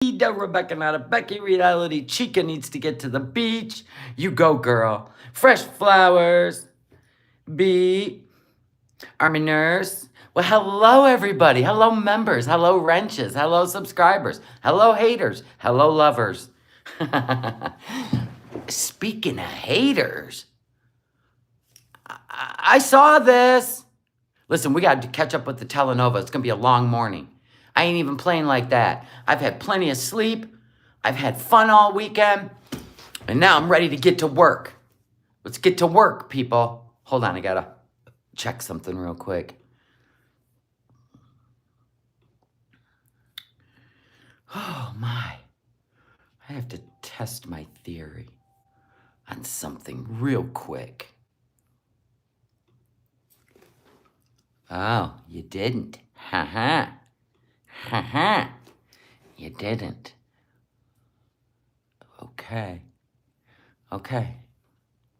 Rebecca, not a Becky. Reality Chica needs to get to the beach. You go, girl. Fresh flowers. B. Army nurse. Well, hello, everybody. Hello, members. Hello, wrenches. Hello, subscribers. Hello, haters. Hello, lovers. Speaking of haters, I saw this. Listen, we got to catch up with the Telenovela. It's going to be a long morning. I ain't even playing like that. I've had plenty of sleep. I've had fun all weekend. And now I'm ready to get to work. Let's get to work, people. Hold on, I got to check something real quick. Oh, my. I have to test my theory on something real quick. Oh, you didn't. Ha-ha. Ha-ha. You didn't. Okay. Okay.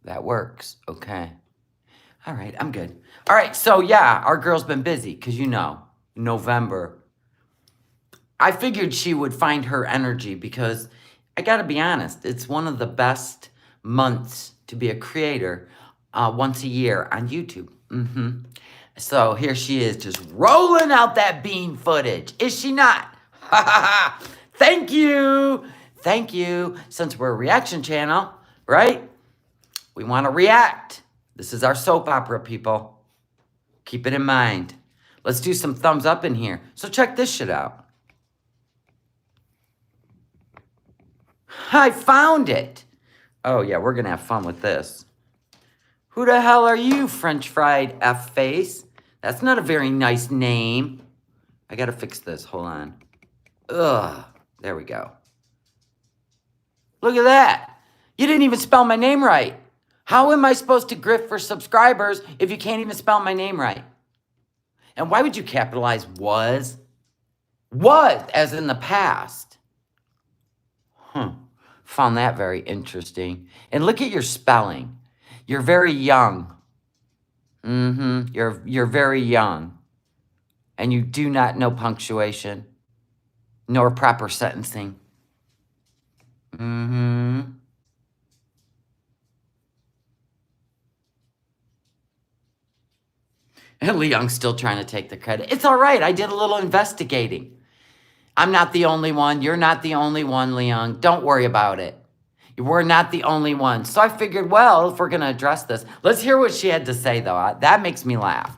That works. Okay. All right, I'm good. All right, so yeah, our girl's been busy because, you know, November. I figured she would find her energy because I got to be honest, it's one of the best months to be a creator once a year on YouTube. So here she is just rolling out that bean footage. Is she not? Ha ha ha. Thank you. Thank you. Since we're a reaction channel, right? We want to react. This is our soap opera, people. Keep it in mind. Let's do some thumbs up in here. So check this shit out. I found it. Oh, yeah, we're going to have fun with this. Who the hell are you, French fried F-face? That's not a very nice name. I got to fix this. Hold on. Ugh. There we go. Look at that. You didn't even spell my name right. How am I supposed to grift for subscribers if you can't even spell my name right? And why would you capitalize was? Was, as in the past. Found that very interesting. And look at your spelling. You're very young. You're very young. And you do not know punctuation, nor proper sentencing. And Leong's still trying to take the credit. It's all right. I did a little investigating. I'm not the only one. You're not the only one, Leong. Don't worry about it. We're not the only one. So I figured, well, if we're going to address this, let's hear what she had to say, though. That makes me laugh.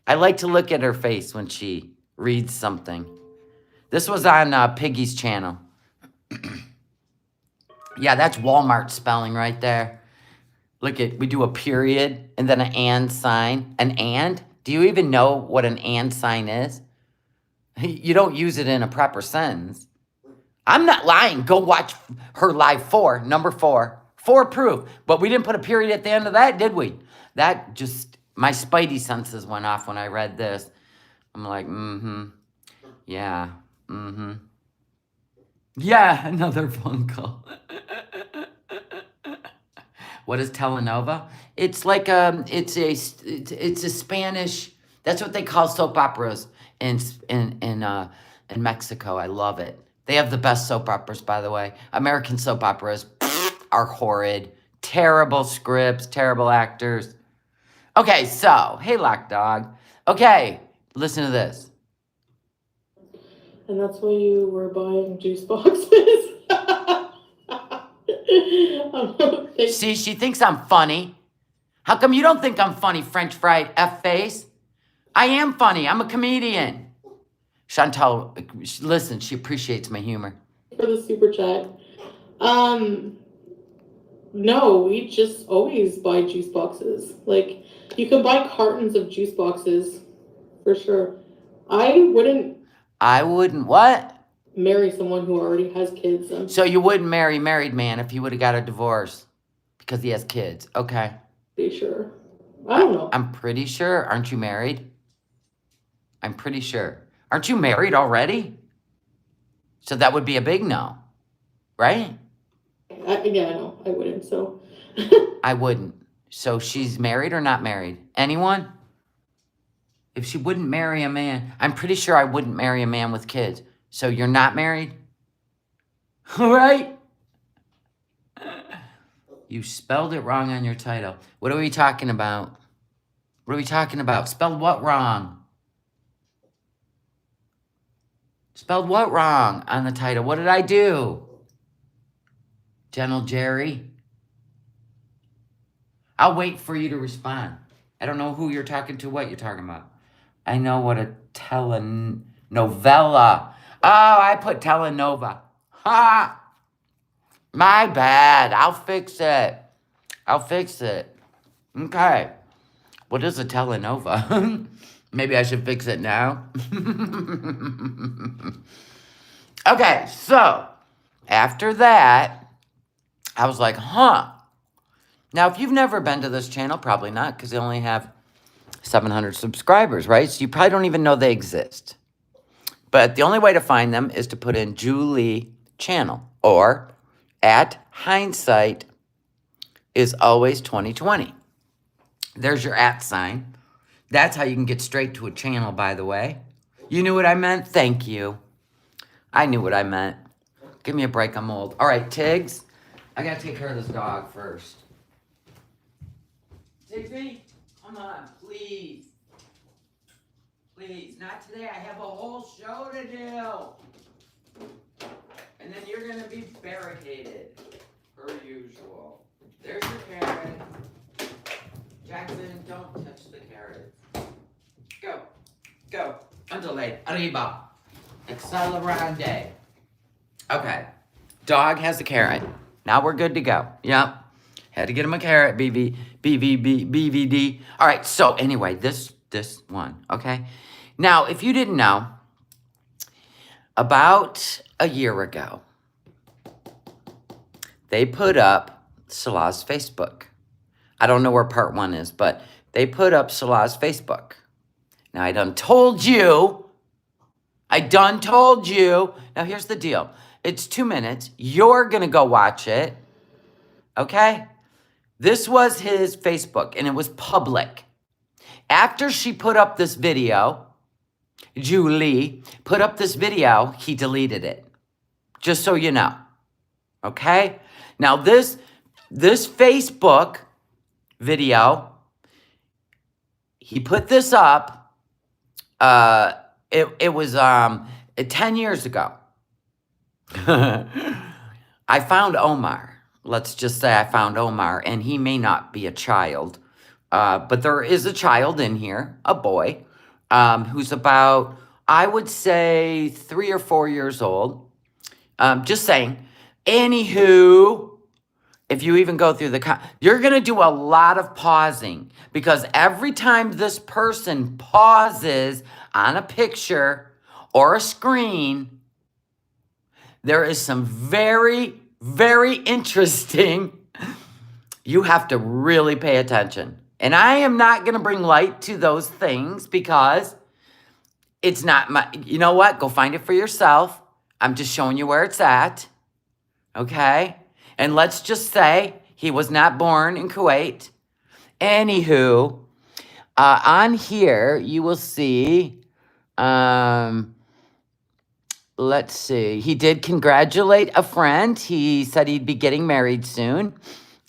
I like to look at her face when she reads something. This was on Piggy's channel. Yeah, that's Walmart spelling right there. Look at, we do a period and then an and sign. An and? Do you even know what an and sign is? You don't use it in a proper sentence. I'm not lying. Go watch her live 4, number 4. 4 proof. But we didn't put a period at the end of that, did we? That just, my spidey senses went off when I read this. I'm like, yeah, yeah, another phone call. What is telenovela? It's like it's a Spanish. That's what they call soap operas in Mexico. I love it. They have the best soap operas, by the way. American soap operas are horrid, terrible scripts, terrible actors. Okay, so hey, Lock Dog. Okay, listen to this. And that's why you were buying juice boxes. See, she thinks I'm funny. How come you don't think I'm funny, French fried F-face? I am funny. I'm a comedian. Chantal, listen, she appreciates my humor. For the super chat. No, we just always buy juice boxes. Like, you can buy cartons of juice boxes for sure. I wouldn't what? Marry someone who already has kids. So you wouldn't marry a married man if he would have got a divorce because he has kids. Okay. Pretty sure. I don't know. I'm pretty sure. Aren't you married? I'm pretty sure. Aren't you married already? So that would be a big no, right? Yeah, I know. I wouldn't, so. I wouldn't. So she's married or not married? Anyone? If she wouldn't marry a man, I'm pretty sure I wouldn't marry a man with kids. So you're not married? All right? You spelled it wrong on your title. What are we talking about? What are we talking about? Spelled what wrong? Spelled what wrong on the title? What did I do? Gentle Jerry? I'll wait for you to respond. I don't know who you're talking to, what you're talking about. I know what a telenovela. Oh, I put telenova. Ha! My bad. I'll fix it. I'll fix it. Okay. What is a telenova? Maybe I should fix it now. Okay, so after that, I was like, huh. Now, if you've never been to this channel, probably not, because they only have 700 subscribers, right? So you probably don't even know they exist. But the only way to find them is to put in Julie channel, or at hindsight is always 2020. There's your at sign. That's how you can get straight to a channel, by the way. You knew what I meant? Thank you. I knew what I meant. Give me a break, I'm old. All right, Tiggs, I gotta take care of this dog first. Tigsy, come on, please. Please, not today. I have a whole show to do. And then you're gonna be barricaded, per usual. There's your carrot. Jackson, don't touch the carrots. Go, go. Undulate, arriba. Accelerande. Okay. Dog has a carrot. Now we're good to go. Yep. Had to get him a carrot, BVD. All right, so anyway, this one, okay? Now, if you didn't know, about a year ago, they put up Salahs' Facebook. I don't know where part 1 is, but they put up Salahs' Facebook. Now, I done told you. Now, here's the deal. It's 2 minutes. You're going to go watch it. Okay? This was his Facebook, and it was public. After she put up this video, Julie put up this video, he deleted it. Just so you know. Okay? Now, this Facebook video, he put this up, it was 10 years ago. I found Omar. Let's just say I found Omar, and he may not be a child, but there is a child in here, a boy, who's about, I would say, 3 or 4 years old. Just saying. Anywho, if you even go through you're going to do a lot of pausing, because every time this person pauses on a picture or a screen, there is some very, very interesting. You have to really pay attention. And I am not going to bring light to those things because it's not my, you know what? Go find it for yourself. I'm just showing you where it's at. Okay? And let's just say he was not born in Kuwait. Anywho, on here, you will see, let's see. He did congratulate a friend. He said he'd be getting married soon.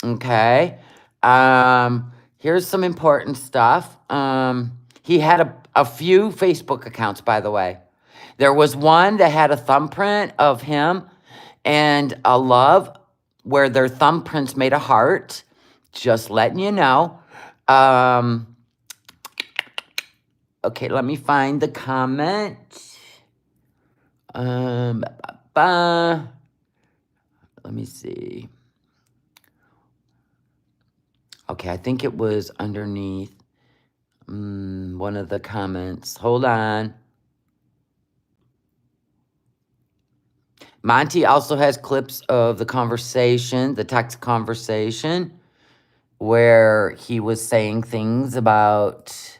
Okay. Here's some important stuff. He had a few Facebook accounts, by the way. There was one that had a thumbprint of him and a love where their thumbprints made a heart. Just letting you know. Okay, let me find the comment. Let me see. Okay, I think it was underneath one of the comments. Hold on. Monty also has clips of the conversation, the text conversation, where he was saying things about,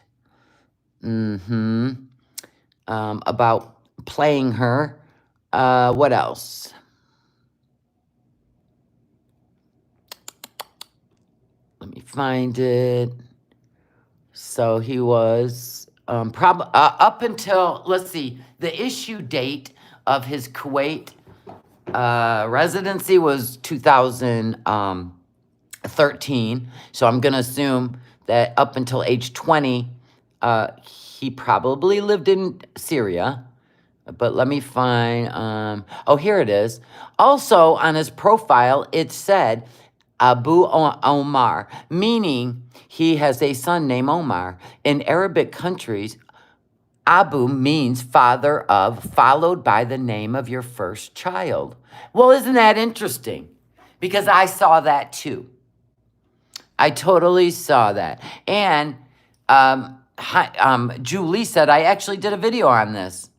about playing her. What else? Let me find it. So he was up until, let's see, the issue date of his Kuwait Residency was 2013. So I'm going to assume that up until age 20, he probably lived in Syria. But let me find, oh, here it is. Also, on his profile, it said Omar, meaning he has a son named Omar. In Arabic countries, Abu means father of, followed by the name of your first child. Well, isn't that interesting? Because I saw that too. I totally saw that. And Julie said, I actually did a video on this.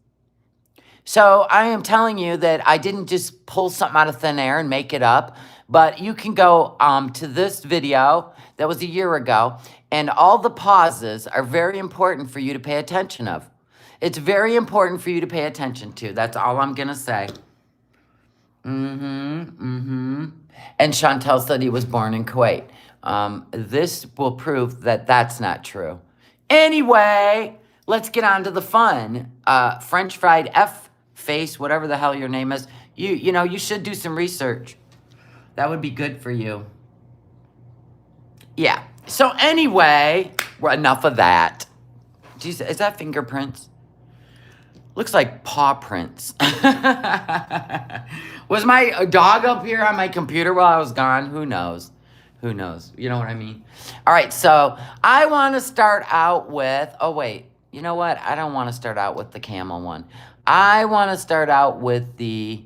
So I am telling you that I didn't just pull something out of thin air and make it up, but you can go to this video that was a year ago, and all the pauses are very important for you to pay attention of. It's very important for you to pay attention to. That's all I'm going to say. And Chantel said he was born in Kuwait. This will prove that that's not true. Anyway, let's get on to the fun. French fried face, whatever the hell your name is. You know, you should do some research. That would be good for you. Yeah. So anyway, enough of that. Jeez, is that fingerprints? Looks like paw prints. Was my dog up here on my computer while I was gone? Who knows? Who knows? You know what I mean? All right, so I want to start out with, oh, wait. You know what? I don't want to start out with the camel one. I want to start out with the,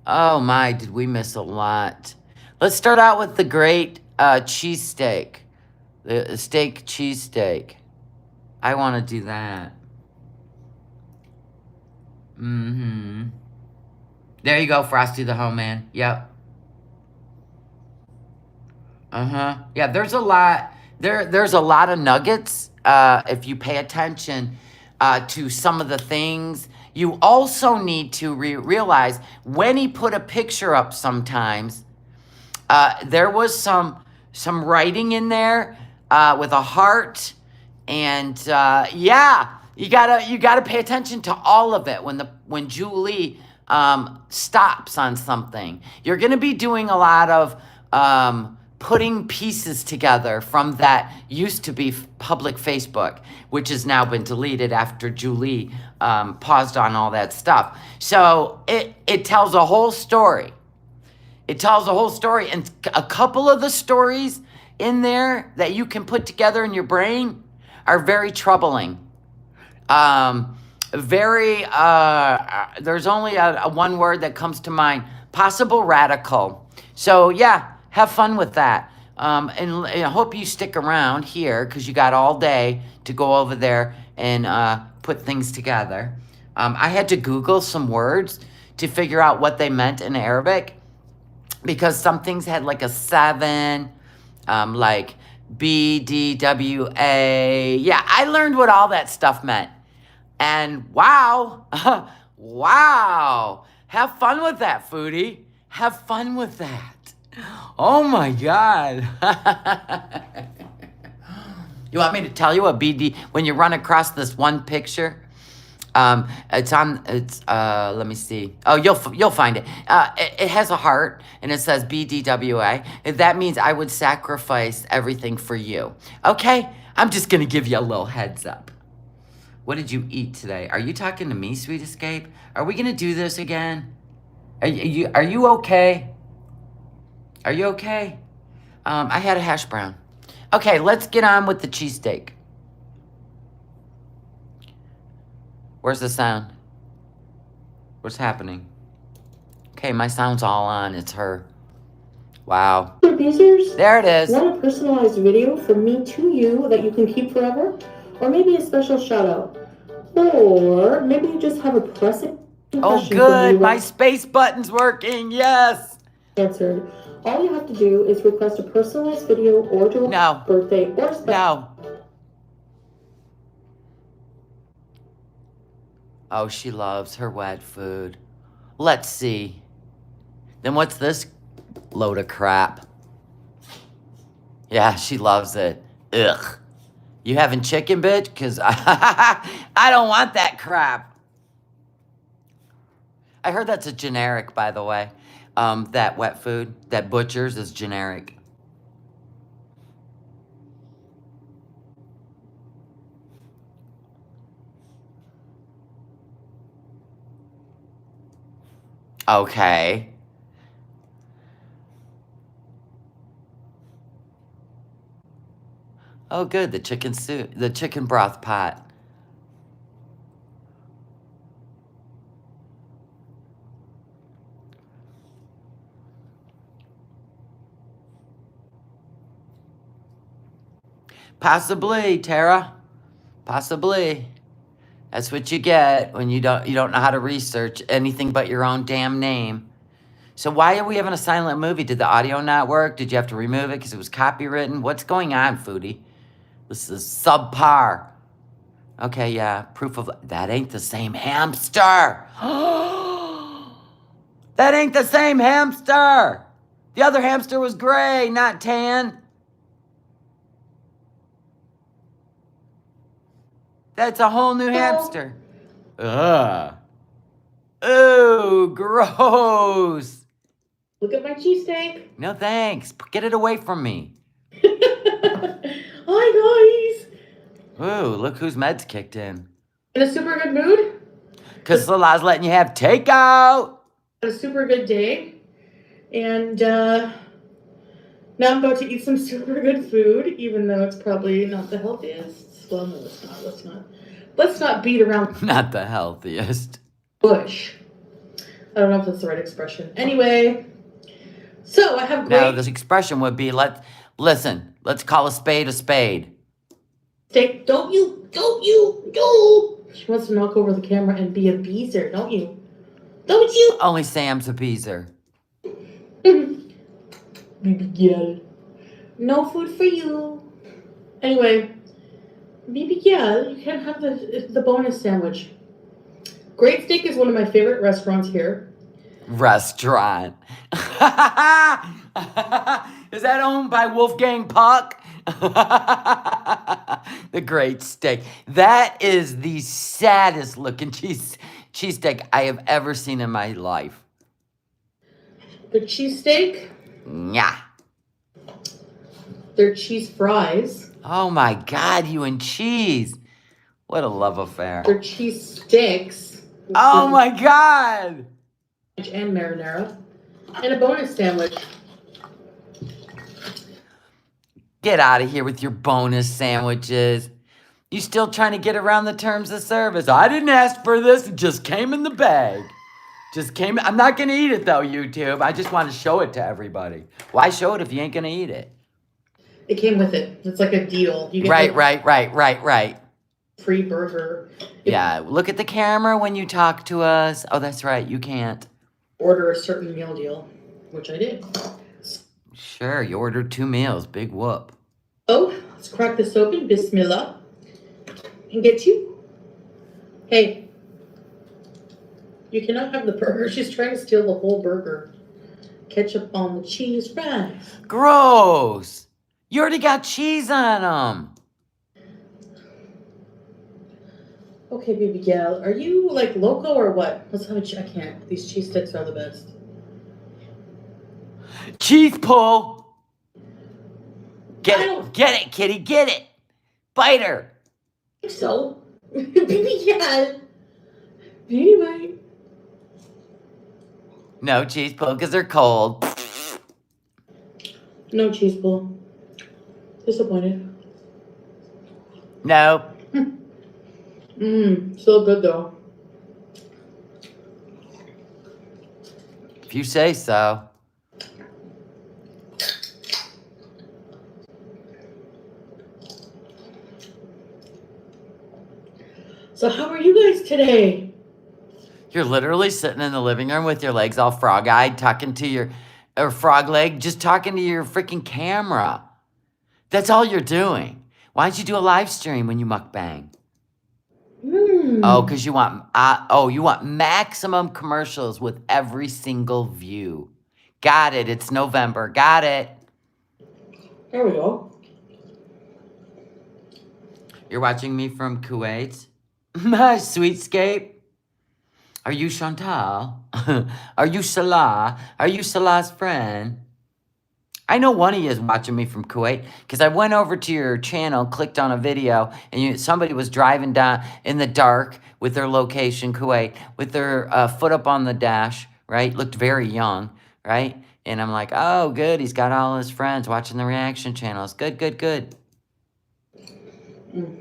oh my, did we miss a lot? Let's start out with the great cheesesteak. The steak cheesesteak. I want to do that. There you go, Frosty the Homemade. Yep. Yeah, there's a lot. There's a lot of nuggets if you pay attention to some of the things. You also need to realize when he put a picture up sometimes, there was some writing in there with a heart. And yeah, you gotta pay attention to all of it when Julie stops on something. You're gonna be doing a lot of putting pieces together from that used to be public Facebook, which has now been deleted after Julie paused on all that stuff. So it tells a whole story. It tells a whole story, and a couple of the stories in there that you can put together in your brain are very troubling. There's only a one word that comes to mind, possible radical. So yeah, have fun with that. And I hope you stick around here because you got all day to go over there and put things together. I had to Google some words to figure out what they meant in Arabic because some things had like a 7, like BDWA. Yeah, I learned what all that stuff meant. And wow, wow. Have fun with that, foodie. Have fun with that. Oh my God. You want me to tell you what BD, when you run across this one picture, let me see. Oh, you'll find it. It has a heart and it says BDWA. That means I would sacrifice everything for you. Okay? I'm just going to give you a little heads up. What did you eat today? Are you talking to me, Sweet Escape? Are we going to do this again? Are you okay? Are you okay? I had a hash brown. Okay, let's get on with the cheesesteak. Where's the sound? What's happening? Okay, my sound's all on. It's her. Wow. Abusers, there it is. Want a personalized video from me to you that you can keep forever? Or maybe a special shout out? Or maybe you just have a pressing question. Oh, good. My space button's working. Yes. Answered. All you have to do is request a personalized video or do a birthday or special. No. Oh, she loves her wet food. Let's see. Then what's this load of crap? Yeah, she loves it. Ugh. You having chicken, bitch? Because I don't want that crap. I heard that's a generic, by the way. That wet food, that Butcher's is generic. Okay. Oh, good. The chicken soup, the chicken broth pot. Possibly, Tara. Possibly. That's what you get when you don't know how to research anything but your own damn name. So why are we having a silent movie? Did the audio not work? Did you have to remove it because it was copywritten? What's going on, Foodie? This is subpar. Okay, yeah. Proof of that ain't the same hamster. That ain't the same hamster. The other hamster was gray, not tan. That's a whole new hamster. Ugh. Ooh, gross. Look at my cheesesteak. No thanks. Get it away from me. Hi, guys. Ooh, look whose meds kicked in. In a super good mood. Because Salahs letting you have takeout. Had a super good day. And now I'm about to eat some super good food, even though it's probably not the healthiest. Well, no, it's not. Let's not beat around Not the healthiest. bush. I don't know if that's the right expression. Anyway, so I have great No, this expression would be, let's call a spade a spade. steak. Don't you. She wants to knock over the camera and be a beezer, don't you? Don't you? Only Sam's a beezer. Baby girl. No food for you. Anyway, baby girl, you can have the bonus sandwich. Great Steak is one of my favorite restaurants here. Restaurant. Is that owned by Wolfgang Puck? The Great Steak. That is the saddest looking cheesesteak I have ever seen in my life. Their cheesesteak, Yeah. their cheese fries, Oh my God, you and cheese. What a love affair. their cheese sticks. Oh my God. And marinara. And a bonus sandwich. Get out of here with your bonus sandwiches. You still trying to get around the terms of service. I didn't ask for this. It just came in the bag. I'm not going to eat it though, YouTube. I just want to show it to everybody. Why show it if you ain't going to eat it? It came with it. It's like a deal. You get Right. free burger. Yeah, look at the camera when you talk to us. Oh, that's right. You can't. Order a certain meal deal, which I did. Sure, you ordered 2 meals. Big whoop. Oh, let's crack this open. Bismillah. And get you. Hey, you cannot have the burger. She's trying to steal the whole burger. Ketchup on the cheese fries. Gross. You already got cheese on them. Okay, baby gal, are you like loco or what? Let's have I can't. These cheese sticks are the best. Cheese pull. Get I it. don't Get it, kitty. Get it. Bite her. think so. Baby gal. Beauty bite. No cheese pull because they're cold. No cheese pull. Disappointed. No. So good though. If you say so. So how are you guys today? You're literally sitting in the living room with your legs all frog-eyed, or frog leg, just talking to your freaking camera. That's all you're doing. Why don't you do a live stream when you mukbang? Oh, because you want maximum commercials with every single view. Got it. It's November. Got it. There we go. You're watching me from Kuwait? My sweetscape. Are you Chantal? Are you Salah? Are you Salah's friend? I know one of you is watching me from Kuwait because I went over to your channel, clicked on a video, and somebody was driving down in the dark with their location, Kuwait, with their foot up on the dash, right? Looked very young, right? And I'm like, oh, good. He's got all his friends watching the reaction channels. Good, good, good. Mm.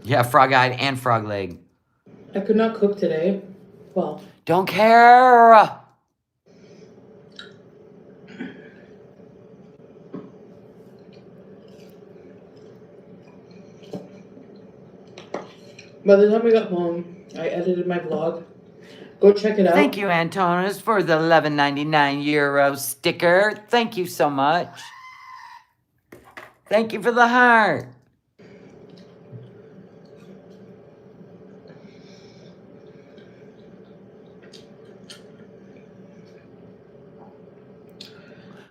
Yeah, frog-eyed and frog-leg. I could not cook today. Well, Don't care. by the time we got home, I edited my vlog. Go check it out. Thank you, Antonis, for the 11.99 euro sticker. Thank you so much. Thank you for the heart.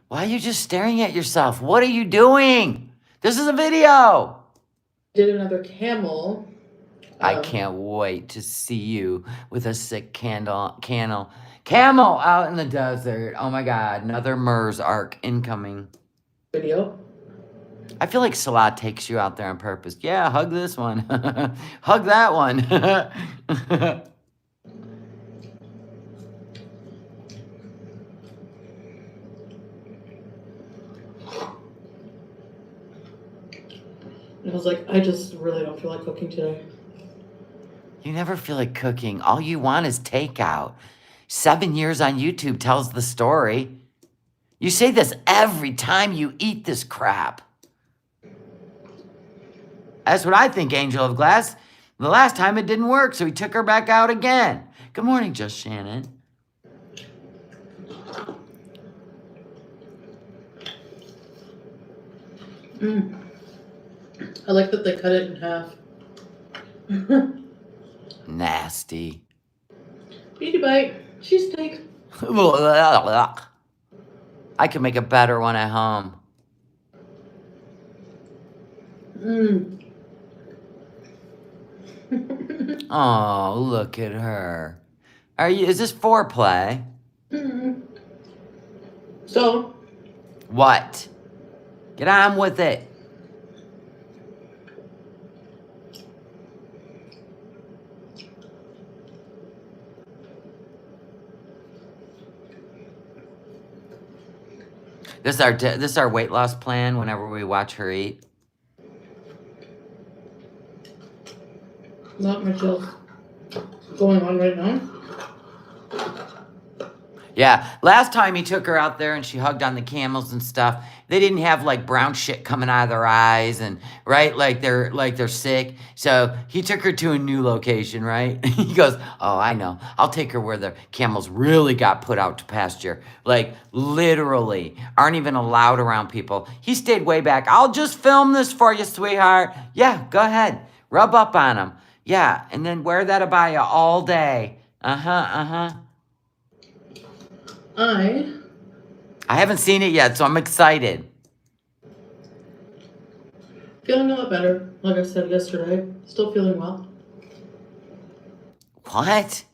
Why are you just staring at yourself? What are you doing? This is a video. Did another camel. I can't wait to see you with a sick camel out in the desert. Oh my God, another MERS arc incoming. Video. I feel like Salah takes you out there on purpose. Yeah, hug this one. Hug that one. And I was like, I just really don't feel like cooking today. You never feel like cooking. All you want is takeout. 7 years on YouTube tells the story. You say this every time you eat this crap. That's what I think, Angel of Glass. The last time it didn't work, so he took her back out again. Good morning, Just Shannon. I like that they cut it in half. Nasty. Beauty bite. Cheesesteak. I could make a better one at home. Oh, look at her. Is this foreplay? So. What? Get on with it. This is our weight loss plan whenever we watch her eat. Not much else going on right now. Yeah, last time he took her out there and she hugged on the camels and stuff, they didn't have like brown shit coming out of their eyes and right, like they're sick. So he took her to a new location, right? He goes, "Oh, I know. I'll take her where the camels really got put out to pasture. Like literally aren't even allowed around people." He stayed way back. "I'll just film this for you, sweetheart." Yeah, go ahead. Rub up on him. Yeah, and then wear that abaya all day. I haven't seen it yet, so I'm excited. Feeling a lot better, like I said yesterday. Still feeling well. What?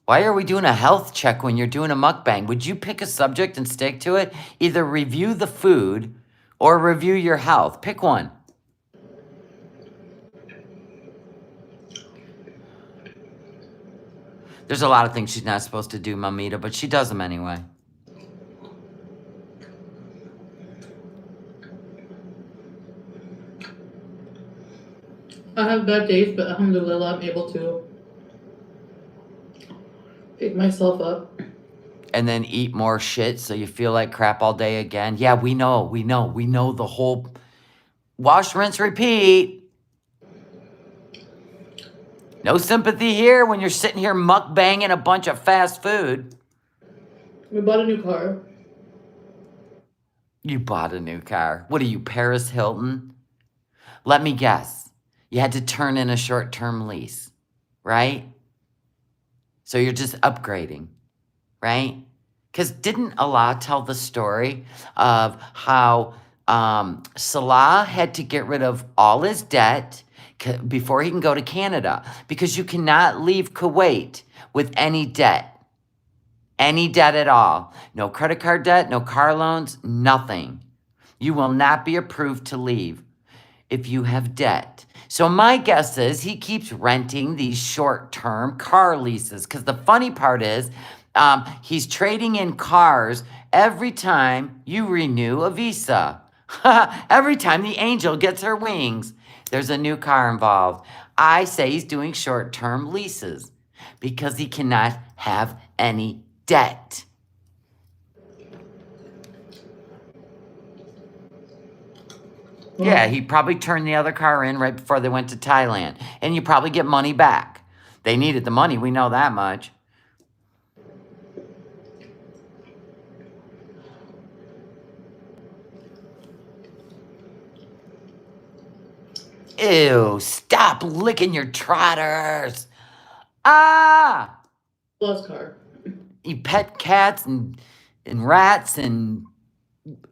Why are we doing a health check when you're doing a mukbang? Would you pick a subject and stick to it? Either review the food or review your health. Pick one. There's a lot of things she's not supposed to do, Mamita, but she does them anyway. I have bad days, but alhamdulillah, I'm able to pick myself up. And then eat more shit so you feel like crap all day again. Yeah, we know the whole wash, rinse, repeat. No sympathy here when you're sitting here mukbanging a bunch of fast food. We bought a new car. You bought a new car. What are you, Paris Hilton? Let me guess. You had to turn in a short-term lease, right? So you're just upgrading, right? Because didn't Allah tell the story of how Salah had to get rid of all his debt before he can go to Canada, because you cannot leave Kuwait with any debt. Any debt at all. No credit card debt, no car loans, nothing. You will not be approved to leave if you have debt. So my guess is he keeps renting these short-term car leases, because the funny part is he's trading in cars every time you renew a visa. Every time the angel gets her wings, there's a new car involved. I say he's doing short-term leases because he cannot have any debt. Yeah, he probably turned the other car in right before they went to Thailand. And you probably get money back. They needed the money, we know that much. Ew, stop licking your trotters. Ah! Lost car. You pet cats and rats and...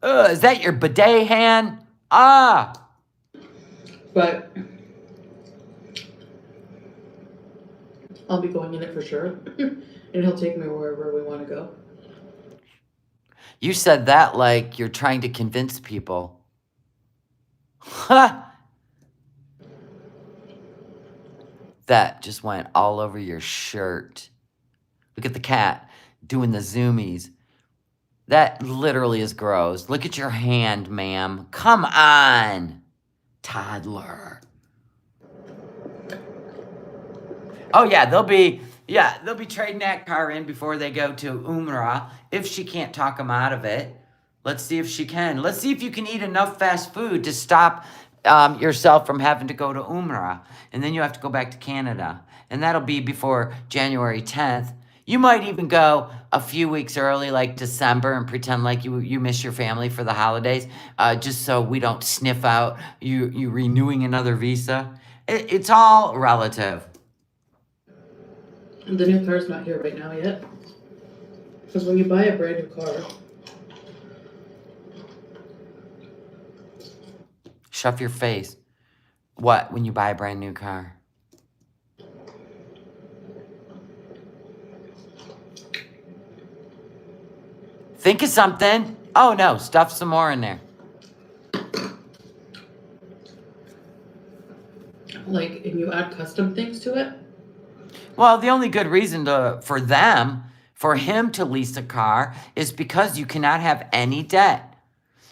is that your bidet hand? Ah! But I'll be going in it for sure. And he'll take me wherever we want to go. You said that like you're trying to convince people. Ha! That just went all over your shirt. Look at the cat doing the zoomies. That literally is gross. Look at your hand, ma'am. Come on, toddler. Oh yeah, they'll be trading that car in before they go to Umrah, if she can't talk them out of it. Let's see if she can. Let's see if you can eat enough fast food to stop yourself from having to go to Umrah. And then you have to go back to Canada. And that'll be before January 10th. You might even go a few weeks early, like December, and pretend like you miss your family for the holidays, just so we don't sniff out you renewing another visa. It's all relative. The new car's not here right now yet. Because when you buy a brand new car... Shove your face. What, when you buy a brand new car? Think of something. Oh no, stuff some more in there. Like, and you add custom things to it? Well, the only good reason for him to lease a car is because you cannot have any debt.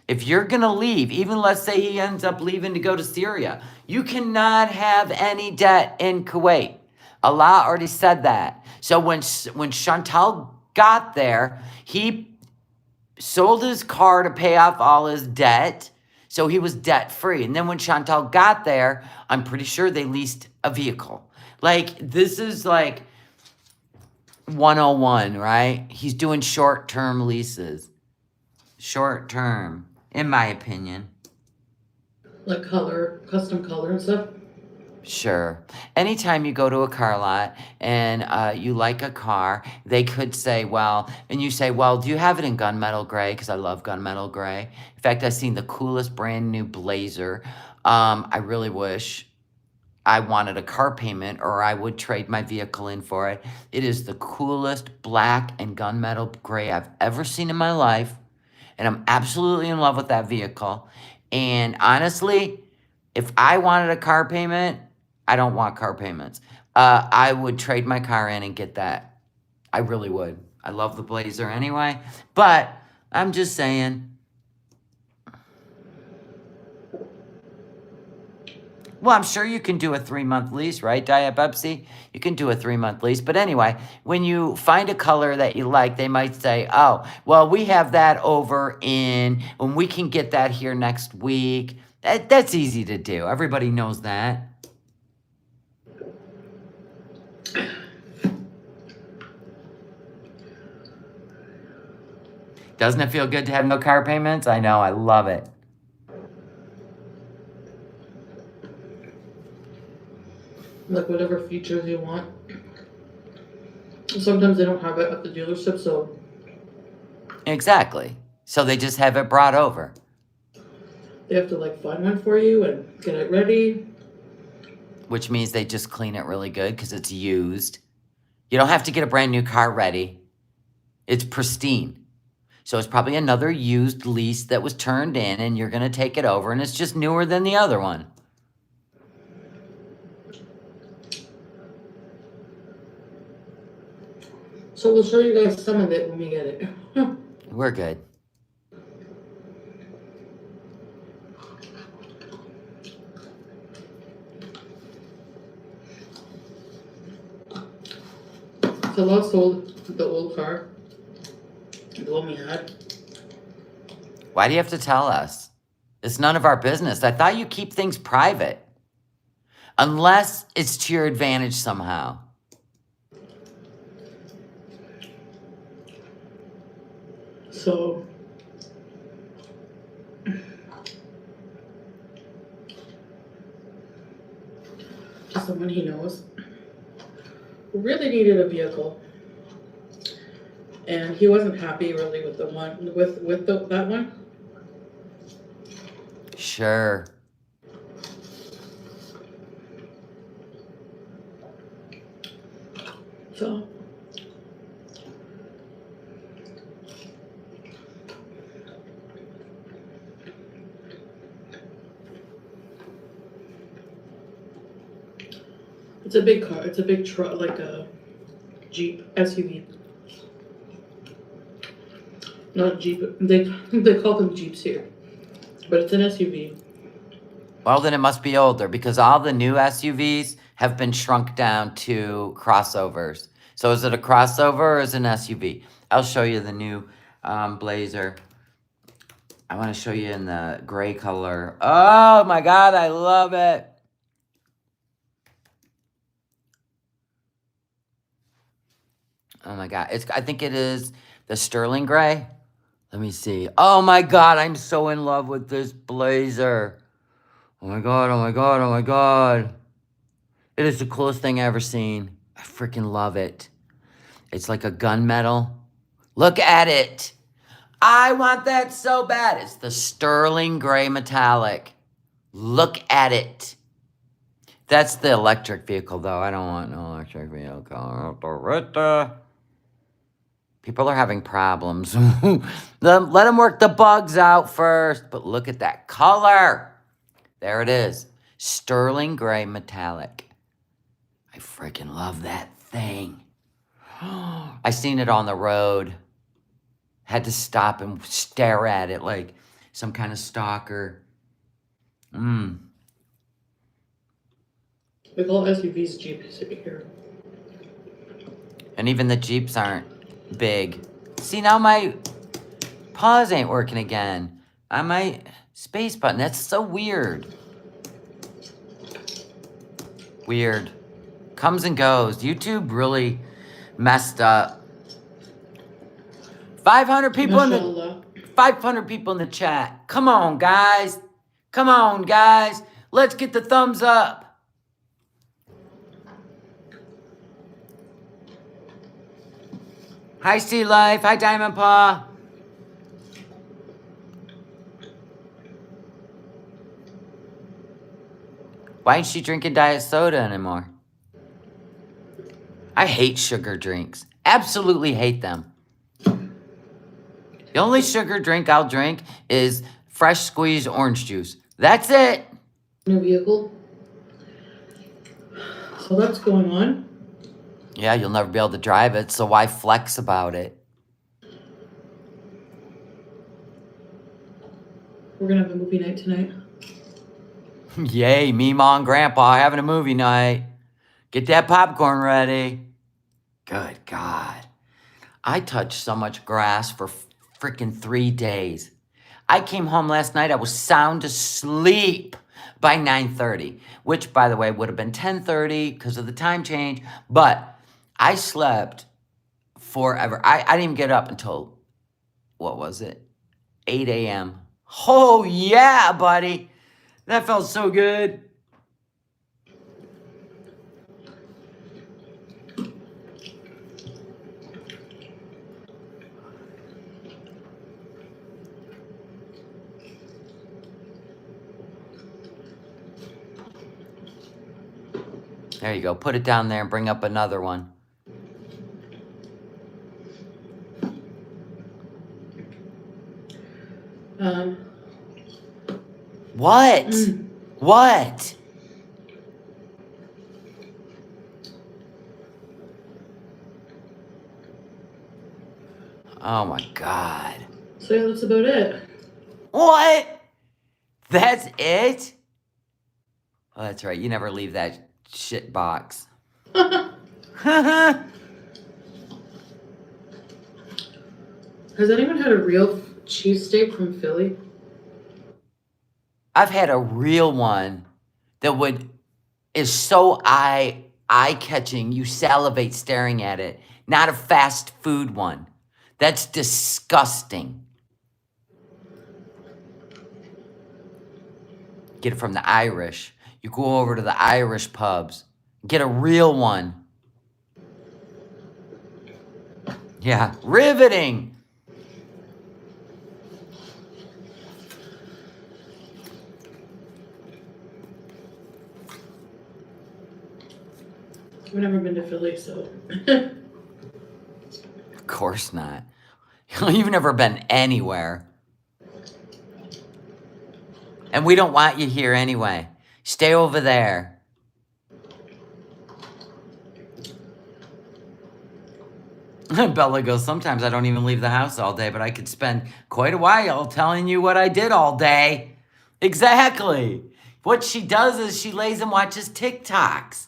If you're going to leave, even let's say he ends up leaving to go to Syria, you cannot have any debt in Kuwait. Allah already said that. So when Chantal got there, he sold his car to pay off all his debt, so he was debt-free. And then when Chantal got there, I'm pretty sure they leased a vehicle. Like, this is like 101, right? He's doing short-term leases. Short-term, in my opinion. Like color, custom color and stuff? Sure. Anytime you go to a car lot and you like a car, they could say, well, and you say, well, do you have it in gunmetal gray? Because I love gunmetal gray. In fact, I've seen the coolest brand new Blazer. I really wish I wanted a car payment, or I would trade my vehicle in for it. It is the coolest black and gunmetal gray I've ever seen in my life. And I'm absolutely in love with that vehicle. And honestly, if I wanted a car payment, I don't want car payments. I would trade my car in and get that. I really would. I love the Blazer anyway. But I'm just saying. Well, I'm sure you can do a 3-month lease, right, Diet Pepsi? You can do a 3-month lease. But anyway, when you find a color that you like, they might say, oh, well, we have that over and we can get that here next week. That's easy to do. Everybody knows that. Doesn't it feel good to have no car payments? I know, I love it. Like whatever features you want. Sometimes they don't have it at the dealership, so... Exactly. So they just have it brought over. They have to like find one for you and get it ready. Which means they just clean it really good because it's used. You don't have to get a brand new car ready. It's pristine. So it's probably another used lease that was turned in and you're going to take it over and it's just newer than the other one. So we'll show you guys some of it when we get it. We're good. Salah sold the old car, the one we had. Why do you have to tell us? It's none of our business. I thought you keep things private. Unless it's to your advantage somehow. So just someone he knows really needed a vehicle, and he wasn't happy really with the one with that one. Sure. So it's a big car. It's a big truck, like a Jeep SUV. Not Jeep. They call them Jeeps here, but it's an SUV. Well, then it must be older because all the new SUVs have been shrunk down to crossovers. So is it a crossover or is it an SUV? I'll show you the new Blazer. I want to show you in the gray color. Oh my God, I love it. Oh my God. I think it is the sterling gray. Let me see. Oh my God, I'm so in love with this Blazer. Oh my God, oh my God, oh my God. It is the coolest thing I've ever seen. I freaking love it. It's like a gunmetal. Look at it. I want that so bad. It's the sterling gray metallic. Look at it. That's the electric vehicle, though. I don't want no electric vehicle. People are having problems. Let them work the bugs out first. But look at that color. There it is. Sterling gray metallic. I freaking love that thing. I seen it on the road. Had to stop and stare at it like some kind of stalker. We call SUVs Jeeps here. And even the Jeeps aren't big. See, now my pause ain't working again. On my space button. That's so weird. Weird. Comes and goes. YouTube really messed up. 500 people in the 500 people in the chat. Come on, guys. Come on, guys. Let's get the thumbs up. Hi, Sea Life. Hi, Diamond Paw. Why ain't she drinking diet soda anymore? I hate sugar drinks. Absolutely hate them. The only sugar drink I'll drink is fresh squeezed orange juice. That's it. New vehicle. So that's going on. Yeah, you'll never be able to drive it, so why flex about it? We're gonna have a movie night tonight. Yay, me, Mom, and Grandpa having a movie night. Get that popcorn ready. Good God. I touched so much grass for freaking 3 days. I came home last night, I was sound asleep by 9:30, which, by the way, would have been 10:30 because of the time change, but I slept forever. I didn't even get up until, what was it? 8 a.m. Oh, yeah, buddy. That felt so good. There you go. Put it down there and bring up another one. What? What? Oh my God. So yeah, that's about it. What? That's it? Oh, that's right. You never leave that shit box. Has anyone had a real cheesesteak from Philly? I've had a real one that is so eye-catching, you salivate staring at it. Not a fast food one. That's disgusting. Get it from the Irish. You go over to the Irish pubs. Get a real one. Yeah, riveting. I've never been to Philly, so. Of course not. You've never been anywhere. And we don't want you here anyway. Stay over there. Bella goes, sometimes I don't even leave the house all day, but I could spend quite a while telling you what I did all day. Exactly. What she does is she lays and watches TikToks.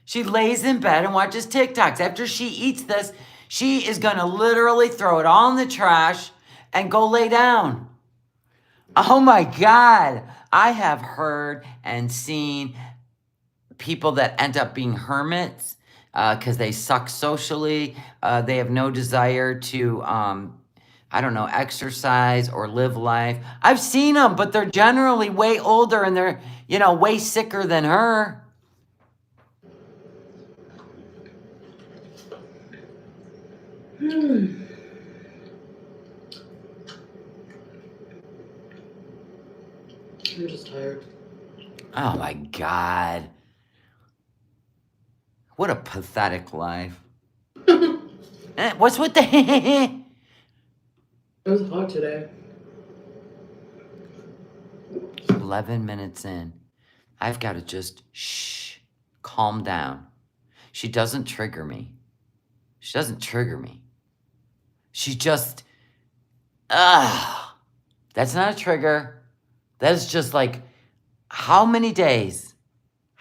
She lays in bed and watches TikToks. After she eats this, she is going to literally throw it all in the trash and go lay down. Oh my God. I have heard and seen people that end up being hermits because they suck socially. They have no desire to, I don't know, exercise or live life. I've seen them, but they're generally way older and they're, way sicker than her. I'm just tired. Oh my God. What a pathetic life. What's with the It was hot today. 11 minutes in. I've got to just calm down. She doesn't trigger me. She doesn't trigger me. She just, that's not a trigger. That is just like, how many days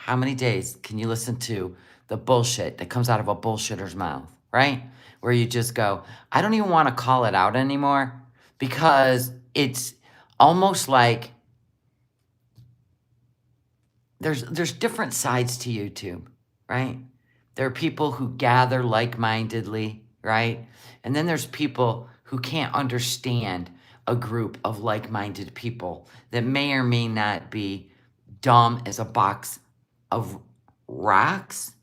can you listen to the bullshit that comes out of a bullshitter's mouth, right? Where you just go, I don't even want to call it out anymore because it's almost like there's different sides to YouTube, right? There are people who gather like-mindedly, right? And then there's people who can't understand a group of like-minded people that may or may not be dumb as a box of rocks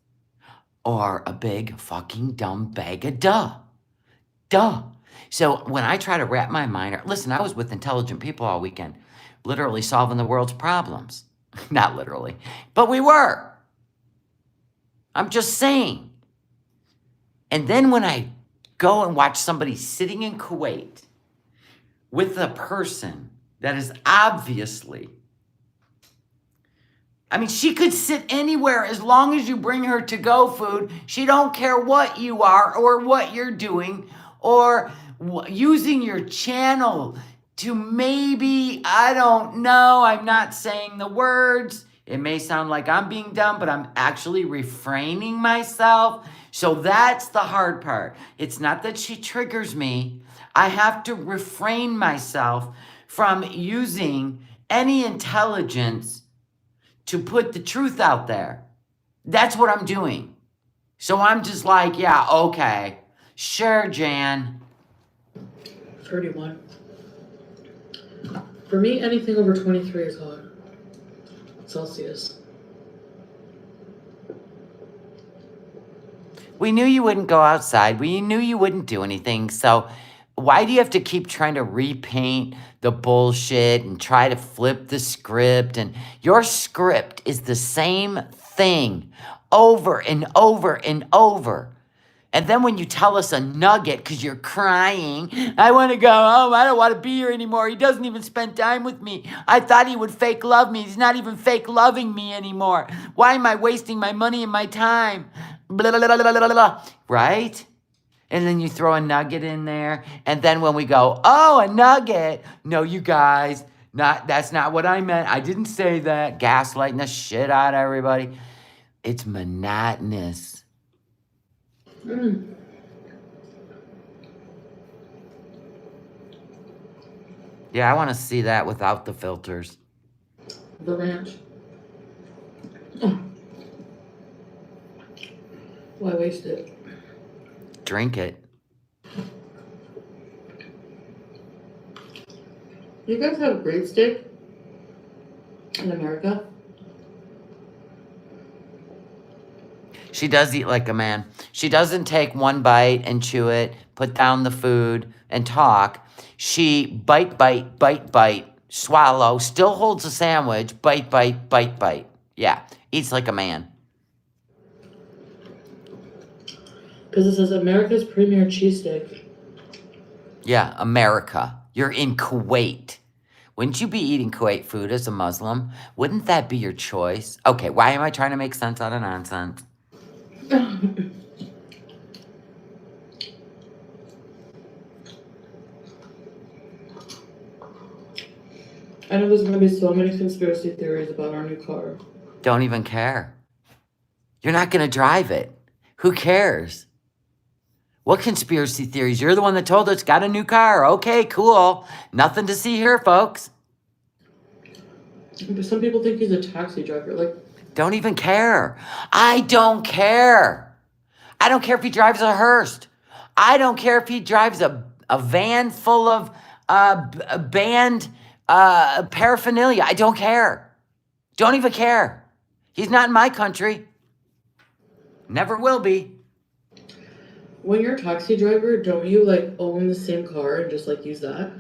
or a big fucking dumb bag of duh. So when I try to wrap my mind, listen, I was with intelligent people all weekend, literally solving the world's problems. Not literally, but we were. I'm just saying. And then when I go and watch somebody sitting in Kuwait with a person that is obviously, I mean, she could sit anywhere as long as you bring her to-go food. She don't care what you are or what you're doing or using your channel to maybe, I don't know, I'm not saying the words. It may sound like I'm being dumb, but I'm actually refraining myself. So that's the hard part. It's not that she triggers me. I have to refrain myself from using any intelligence to put the truth out there. That's what I'm doing. So I'm just like, yeah, okay. Sure, Jan. 31. For me, anything over 23 is hot. Celsius. We knew you wouldn't go outside. We knew you wouldn't do anything. So why do you have to keep trying to repaint the bullshit and try to flip the script? And your script is the same thing over and over and over. And then when you tell us a nugget because you're crying, I want to go home. I don't want to be here anymore. He doesn't even spend time with me. I thought he would fake love me. He's not even fake loving me anymore. Why am I wasting my money and my time? Blah, blah, blah, blah, blah, blah. Right? And then you throw a nugget in there. And then when we go, oh, a nugget. No, you guys, that's not what I meant. I didn't say that. Gaslighting the shit out of everybody. It's monotonous. Yeah, I want to see that without the filters. The ranch. Why waste it? Drink it. You guys have great steak in America? She does eat like a man. She doesn't take one bite and chew it, put down the food, and talk. She bite, swallow, still holds a sandwich, bite. Yeah, eats like a man. Because it says America's premier cheesesteak. Yeah, America. You're in Kuwait. Wouldn't you be eating Kuwait food as a Muslim? Wouldn't that be your choice? Okay, why am I trying to make sense out of nonsense? I know there's going to be so many conspiracy theories about our new car. Don't even care. You're not going to drive it. Who cares? What conspiracy theories? You're the one that told us got a new car. Okay, cool. Nothing to see here, folks. But some people think he's a taxi driver. Like, don't even care. I don't care. I don't care if he drives a hearse. I don't care if he drives a van full of band paraphernalia. I don't care. Don't even care. He's not in my country. Never will be. When you're a taxi driver, don't you like own the same car and just like use that?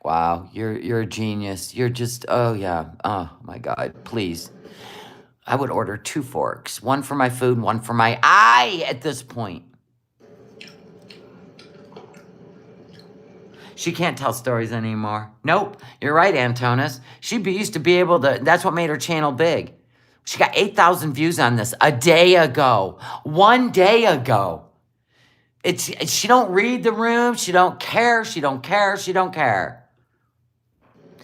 Wow, you're a genius. You're just, oh yeah. Oh my God, please. I would order 2 forks. One for my food, one for my eye at this point. She can't tell stories anymore. Nope, you're right, Antonis. She used to be able to, that's what made her channel big. She got 8,000 views on this a day ago. 1 day ago. She don't read the room. She don't care. She don't care. She don't care.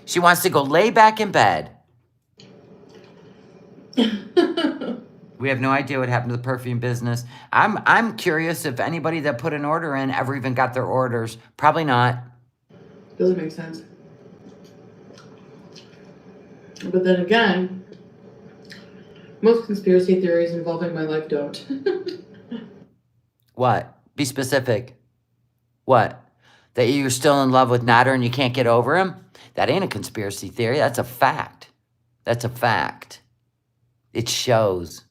She wants to go lay back in bed. We have no idea what happened to the perfume business. I'm curious if anybody that put an order in ever even got their orders. Probably not. Doesn't make sense. But then again, most conspiracy theories involving my life don't. What? Be specific. What? That you're still in love with Nader and you can't get over him? That ain't a conspiracy theory. That's a fact. That's a fact. It shows.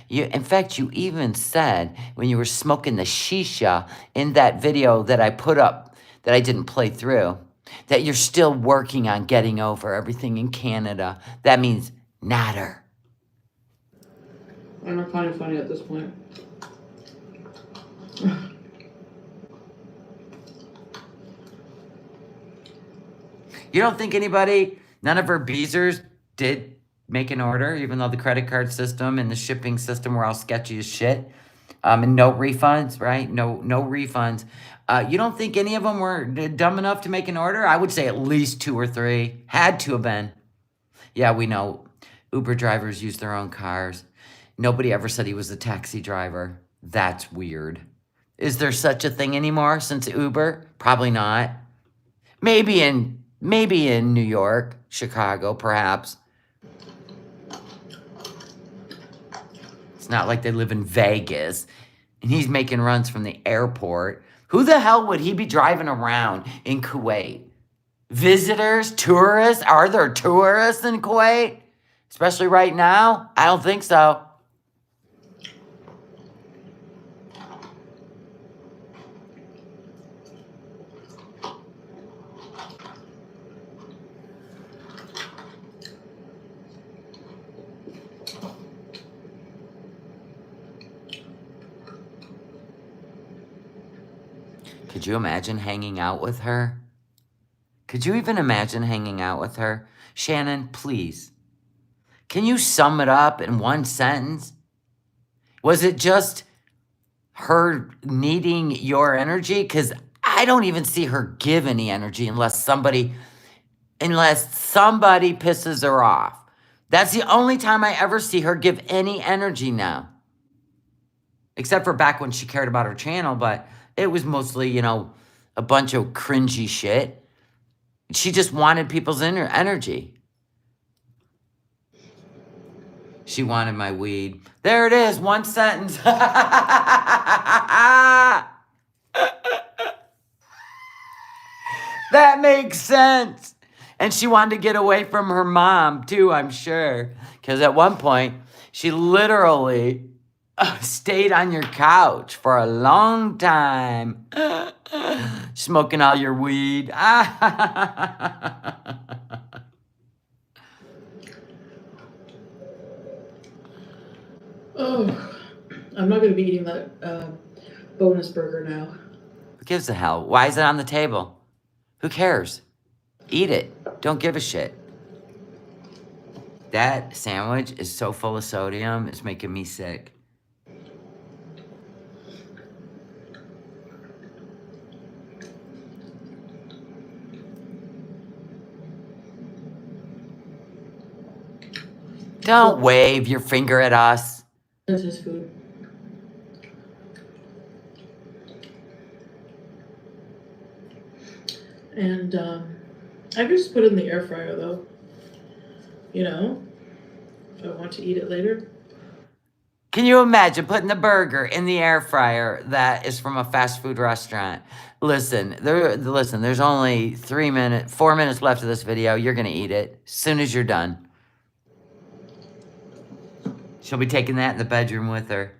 In fact, you even said when you were smoking the shisha in that video that I put up that I didn't play through, that you're still working on getting over everything in Canada. That means Nader. I'm not finding funny at this point. You don't think none of her beezers did make an order, even though the credit card system and the shipping system were all sketchy as shit? And no refunds, right? No refunds. You don't think any of them were dumb enough to make an order? I would say at least 2 or 3. Had to have been. Yeah, we know. Uber drivers use their own cars. Nobody ever said he was a taxi driver. That's weird. Is there such a thing anymore since Uber? Probably not. Maybe in New York, Chicago, perhaps. It's not like they live in Vegas and he's making runs from the airport. Who the hell would he be driving around in Kuwait? Visitors? Tourists? Are there tourists in Kuwait? Especially right now? I don't think so. Could you imagine hanging out with her? Could you even imagine hanging out with her? Shannon, please. Can you sum it up in one sentence? Was it just her needing your energy? Because I don't even see her give any energy unless somebody pisses her off. That's the only time I ever see her give any energy now. Except for back when she cared about her channel, but it was mostly, you know, a bunch of cringy shit. She just wanted people's energy. She wanted my weed. There it is, one sentence. That makes sense. And she wanted to get away from her mom, too, I'm sure. Because at one point, she literally stayed on your couch for a long time. Smoking all your weed. Oh, I'm not going to be eating that bonus burger now. Who gives a hell? Why is it on the table? Who cares? Eat it. Don't give a shit. That sandwich is so full of sodium, it's making me sick. Don't wave your finger at us. This is food. And I just put it in the air fryer though. You know, if I want to eat it later. Can you imagine putting the burger in the air fryer that is from a fast food restaurant? Listen, there's only 4 minutes left of this video. You're gonna eat it as soon as you're done. She'll be taking that in the bedroom with her.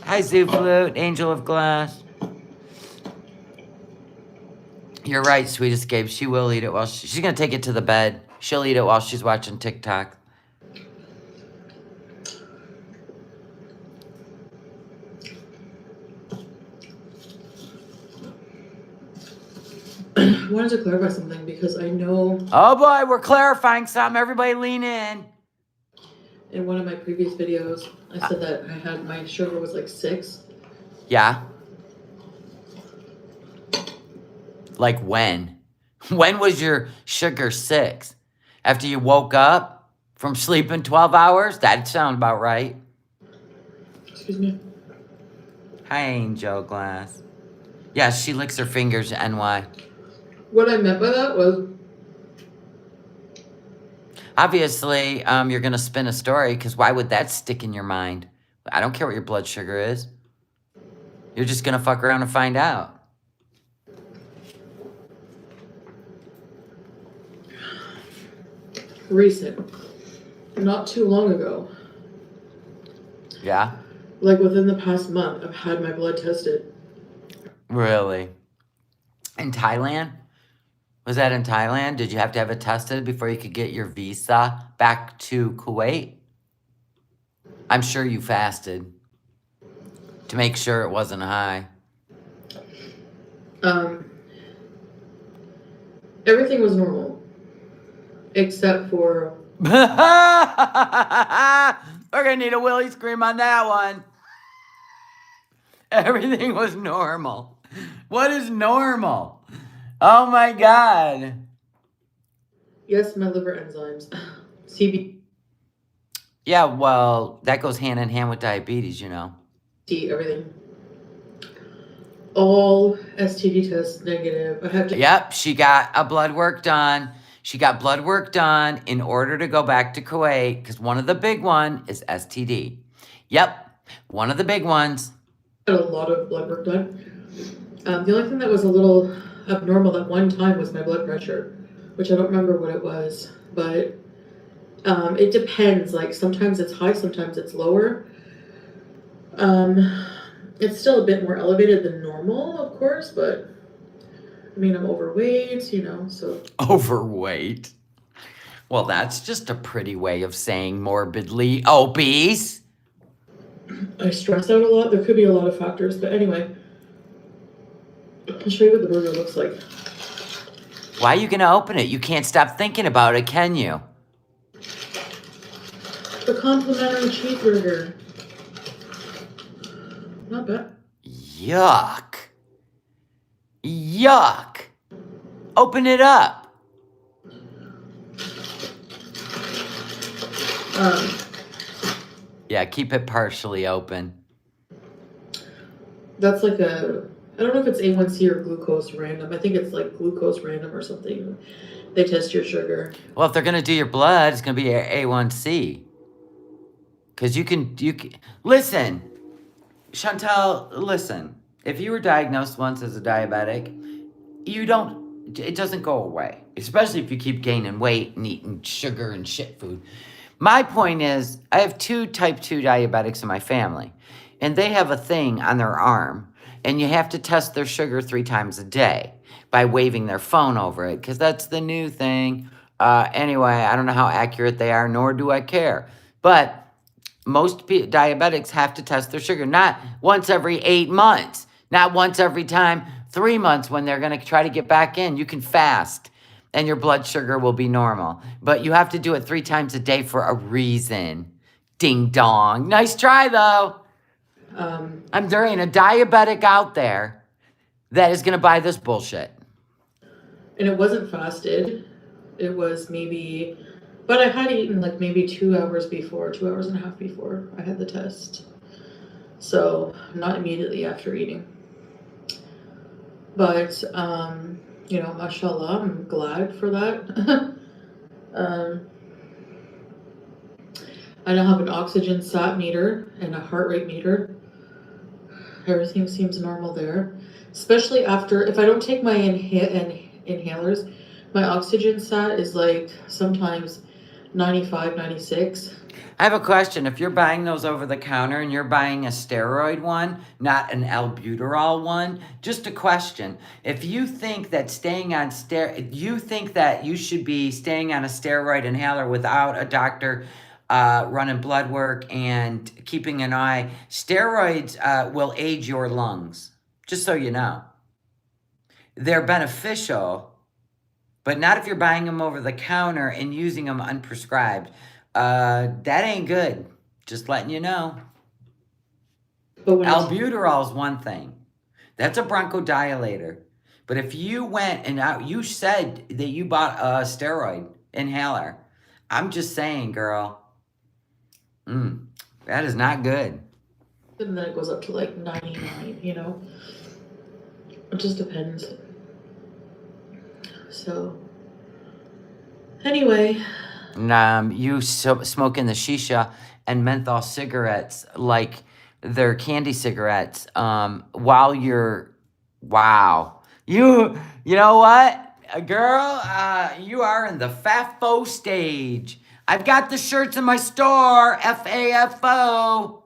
Hi, Zoo Flute, Angel of Glass. You're right, Sweet Escape. She will eat it while she's going to take it to the bed. She'll eat it while she's watching TikTok. I wanted to clarify something because I know... Oh boy, we're clarifying something. Everybody lean in. In one of my previous videos, I said that I had my sugar was like 6. Yeah. Like when? When was your sugar 6? After you woke up from sleeping 12 hours? That'd sound about right. Excuse me. Hi, Angel Glass. Yeah, she licks her fingers, NY. What I meant by that was... Obviously, you're going to spin a story, because why would that stick in your mind? I don't care what your blood sugar is. You're just going to fuck around and find out. Recent. Not too long ago. Yeah? Like within the past month, I've had my blood tested. Really? In Thailand? Was that in Thailand? Did you have to have it tested before you could get your visa back to Kuwait? I'm sure you fasted to make sure it wasn't high. Everything was normal. Except for... We're gonna need a Willy scream on that one. Everything was normal. What is normal? Oh my God. Yes, my liver enzymes. CBD, Yeah, well, that goes hand in hand with diabetes, you know. everything. All STD tests negative. I have to... Yep, she got a blood work done. She got blood work done in order to go back to Kuwait because one of the big one is STD. Yep, one of the big ones. I had a lot of blood work done. The only thing that was a little abnormal at one time was my blood pressure, which I don't remember what it was, but it depends. Like sometimes it's high, sometimes it's lower. It's still a bit more elevated than normal, of course, but I mean, I'm overweight, you know, so. Overweight? Well, that's just a pretty way of saying morbidly obese. I stress out a lot. There could be a lot of factors, but anyway, I'll show you what the burger looks like. Why are you going to open it? You can't stop thinking about it, can you? The complimentary cheeseburger. Not bad. Yuck. Yuck. Open it up. Yeah, keep it partially open. That's like I don't know if it's A1C or glucose random. I think it's like glucose random or something. They test your sugar. Well, if they're going to do your blood, it's going to be A1C. Because you can, listen, Chantal, listen. If you were diagnosed once as a diabetic, it doesn't go away. Especially if you keep gaining weight and eating sugar and shit food. My point is, I have 2 type 2 diabetics in my family. And they have a thing on their arm. And you have to test their sugar 3 times a day by waving their phone over it. Because that's the new thing. Anyway, I don't know how accurate they are, nor do I care. But most diabetics have to test their sugar. Not once every 8 months. Not once every 3 months when they're going to try to get back in. You can fast. And your blood sugar will be normal. But you have to do it 3 times a day for a reason. Ding dong. Nice try, though. There ain't a diabetic out there that is going to buy this bullshit. And it wasn't fasted. It was but I had eaten like maybe 2 hours before, 2 hours and a half before I had the test. So not immediately after eating. But, mashallah, I'm glad for that. I now have an oxygen sat meter and a heart rate meter. Everything seems normal there. Especially if I don't take my inhalers, my oxygen sat is like sometimes 95, 96. I have a question. If you're buying those over the counter and you're buying a steroid one, not an albuterol one, just a question. If you think that you think that you should be staying on a steroid inhaler without a doctor running blood work and keeping an eye, steroids will age your lungs, just so you know. They're beneficial, but not if you're buying them over the counter and using them unprescribed. That ain't good. Just letting you know. Albuterol is one thing. That's a bronchodilator. But if you went and you said that you bought a steroid inhaler, I'm just saying, girl, that is not good. And then it goes up to like 99, It just depends. So, anyway. You smoking the shisha and menthol cigarettes like they're candy cigarettes while you're, wow. You know what, girl? You are in the FAFO stage. I've got the shirts in my store, FAFO.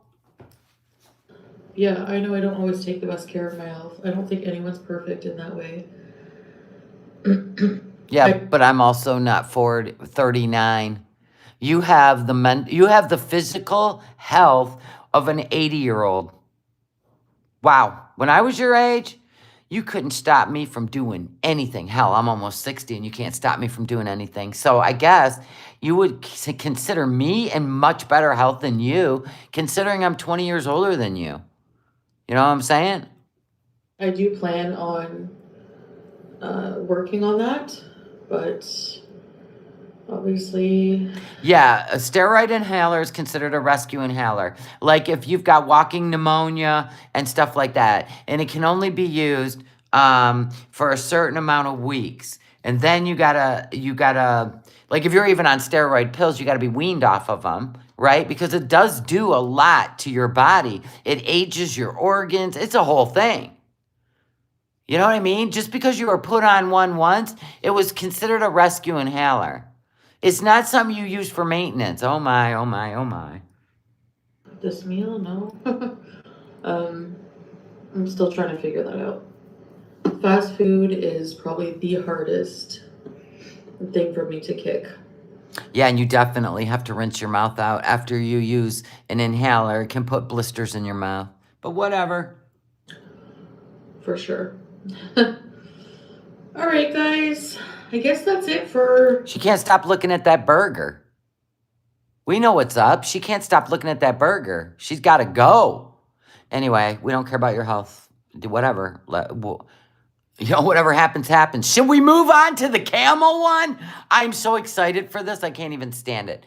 Yeah, I know I don't always take the best care of my health. I don't think anyone's perfect in that way. Yeah, but I'm also not 39. You have the physical health of an 80-year-old. Wow. When I was your age, you couldn't stop me from doing anything. Hell, I'm almost 60 and you can't stop me from doing anything. So I guess you would consider me in much better health than you, considering I'm 20 years older than you. You know what I'm saying? I do plan on working on that, but obviously... Yeah, a steroid inhaler is considered a rescue inhaler. Like if you've got walking pneumonia and stuff like that. And it can only be used for a certain amount of weeks. And then you gotta, like if you're even on steroid pills, you gotta be weaned off of them, right? Because it does do a lot to your body. It ages your organs. It's a whole thing. You know what I mean? Just because you were put on one once, it was considered a rescue inhaler. It's not something you use for maintenance. Oh my, oh my, oh my. This meal, no. I'm still trying to figure that out. Fast food is probably the hardest thing for me to kick. Yeah, and you definitely have to rinse your mouth out after you use an inhaler. It can put blisters in your mouth. But whatever. For sure. All right, guys. I guess that's it for... She can't stop looking at that burger. We know what's up. She can't stop looking at that burger. She's got to go. Anyway, we don't care about your health. Do whatever. Whatever happens, happens. Should we move on to the camel one? I'm so excited for this. I can't even stand it.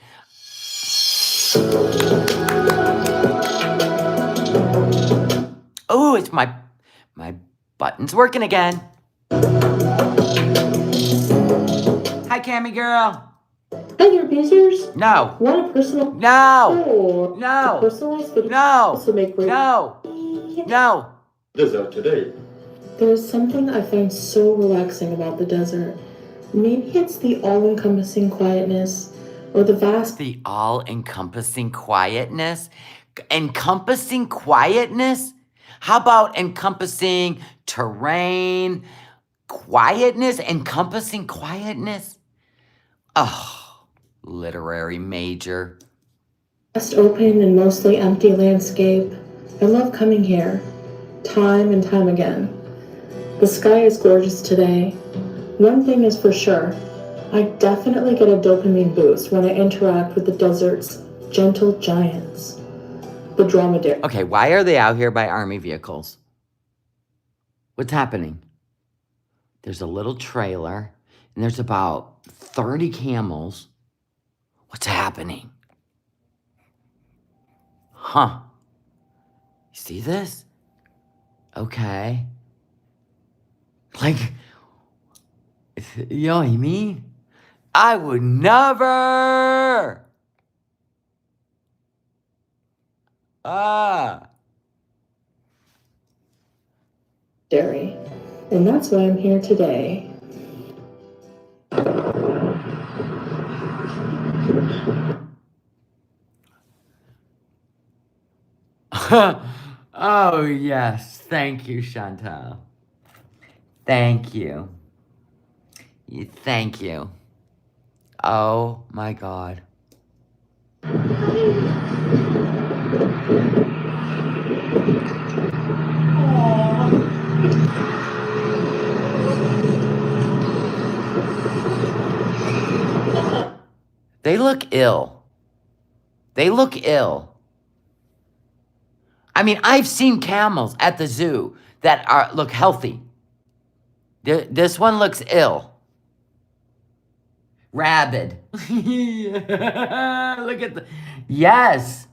Oh, it's my button's working again. Hi, Cammy girl. Hi there, abusers. No. Want a personal... No. Oh, No. to personalize food. No. Also make great... No. No. Dessert today. There's something I find so relaxing about the desert. Maybe it's the all-encompassing quietness or the vast... The all-encompassing quietness? Encompassing quietness? How about encompassing terrain? Quietness? Encompassing quietness? Oh, literary major. vast open and mostly empty landscape. I love coming here, time and time again. The sky is gorgeous today. One thing is for sure, I definitely get a dopamine boost when I interact with the desert's gentle giants, the dromedary. Okay, why are they out here by army vehicles? What's happening? There's a little trailer, and there's about 30 camels. What's happening? Huh. You see this? Okay. Like, you know what I mean? I would never. Dairy. And that's why I'm here today. Oh, yes. Thank you, Chantal. Thank you. Thank you. Oh, my God. They look ill. They look ill. I mean, I've seen camels at the zoo that look healthy. This one looks ill. Rabid. Look at the... Yes.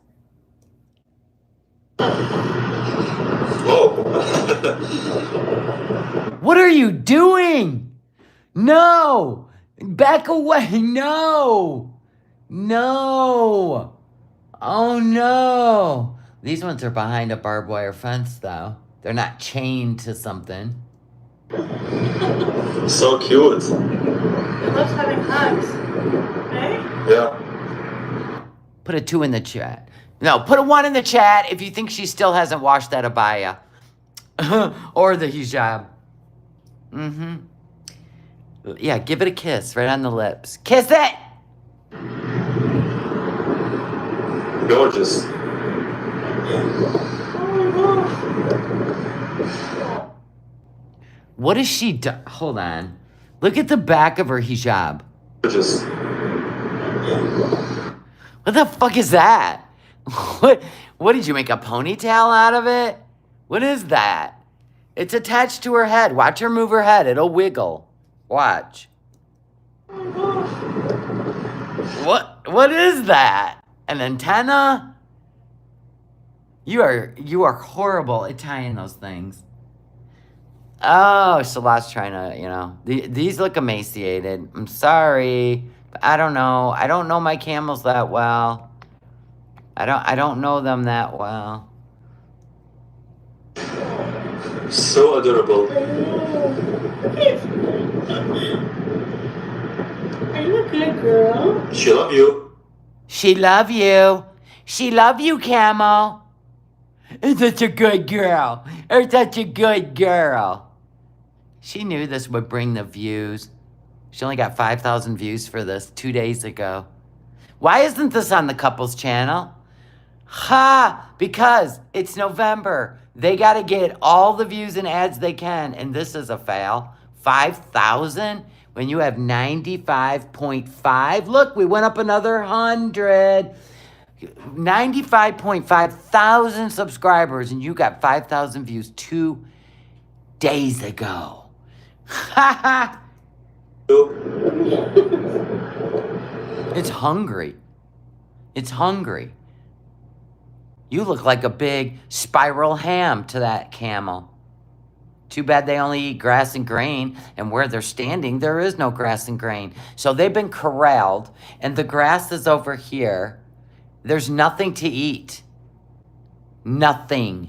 What are you doing? No. Back away. No. No. Oh, no. These ones are behind a barbed wire fence, though. They're not chained to something. So cute. It loves having hugs. Okay? Yeah. Put a 2 in the chat. No, put a 1 in the chat if you think she still hasn't washed that abaya. Or the hijab. Mm-hmm. Yeah, give it a kiss right on the lips. Kiss it! Gorgeous. What is she do? Hold on. Look at the back of her hijab. Gorgeous. What the fuck is that? What did you make a ponytail out of it? What is that? It's attached to her head. Watch her move her head. It'll wiggle. Watch. What is that? An antenna? You are horrible at tying those things. Oh, Salahs trying to, these look emaciated. I'm sorry, but I don't know. I don't know my camels that well. I don't know them that well. So adorable. Are you a good girl? She love you. She love you. She love you, Camel. You're such a good girl. You're such a good girl. She knew this would bring the views. She only got 5,000 views for this 2 days ago. Why isn't this on the couples channel? Ha! Because it's November. They got to get all the views and ads they can. And this is a fail. 5,000 when you have 95.5. Look, we went up another 100. 95.5 thousand subscribers and you got 5,000 views 2 days ago. Ha ha! You? It's hungry. It's hungry. You look like a big spiral ham to that camel. Too bad they only eat grass and grain, and where they're standing, there is no grass and grain. So they've been corralled, and the grass is over here. There's nothing to eat. Nothing.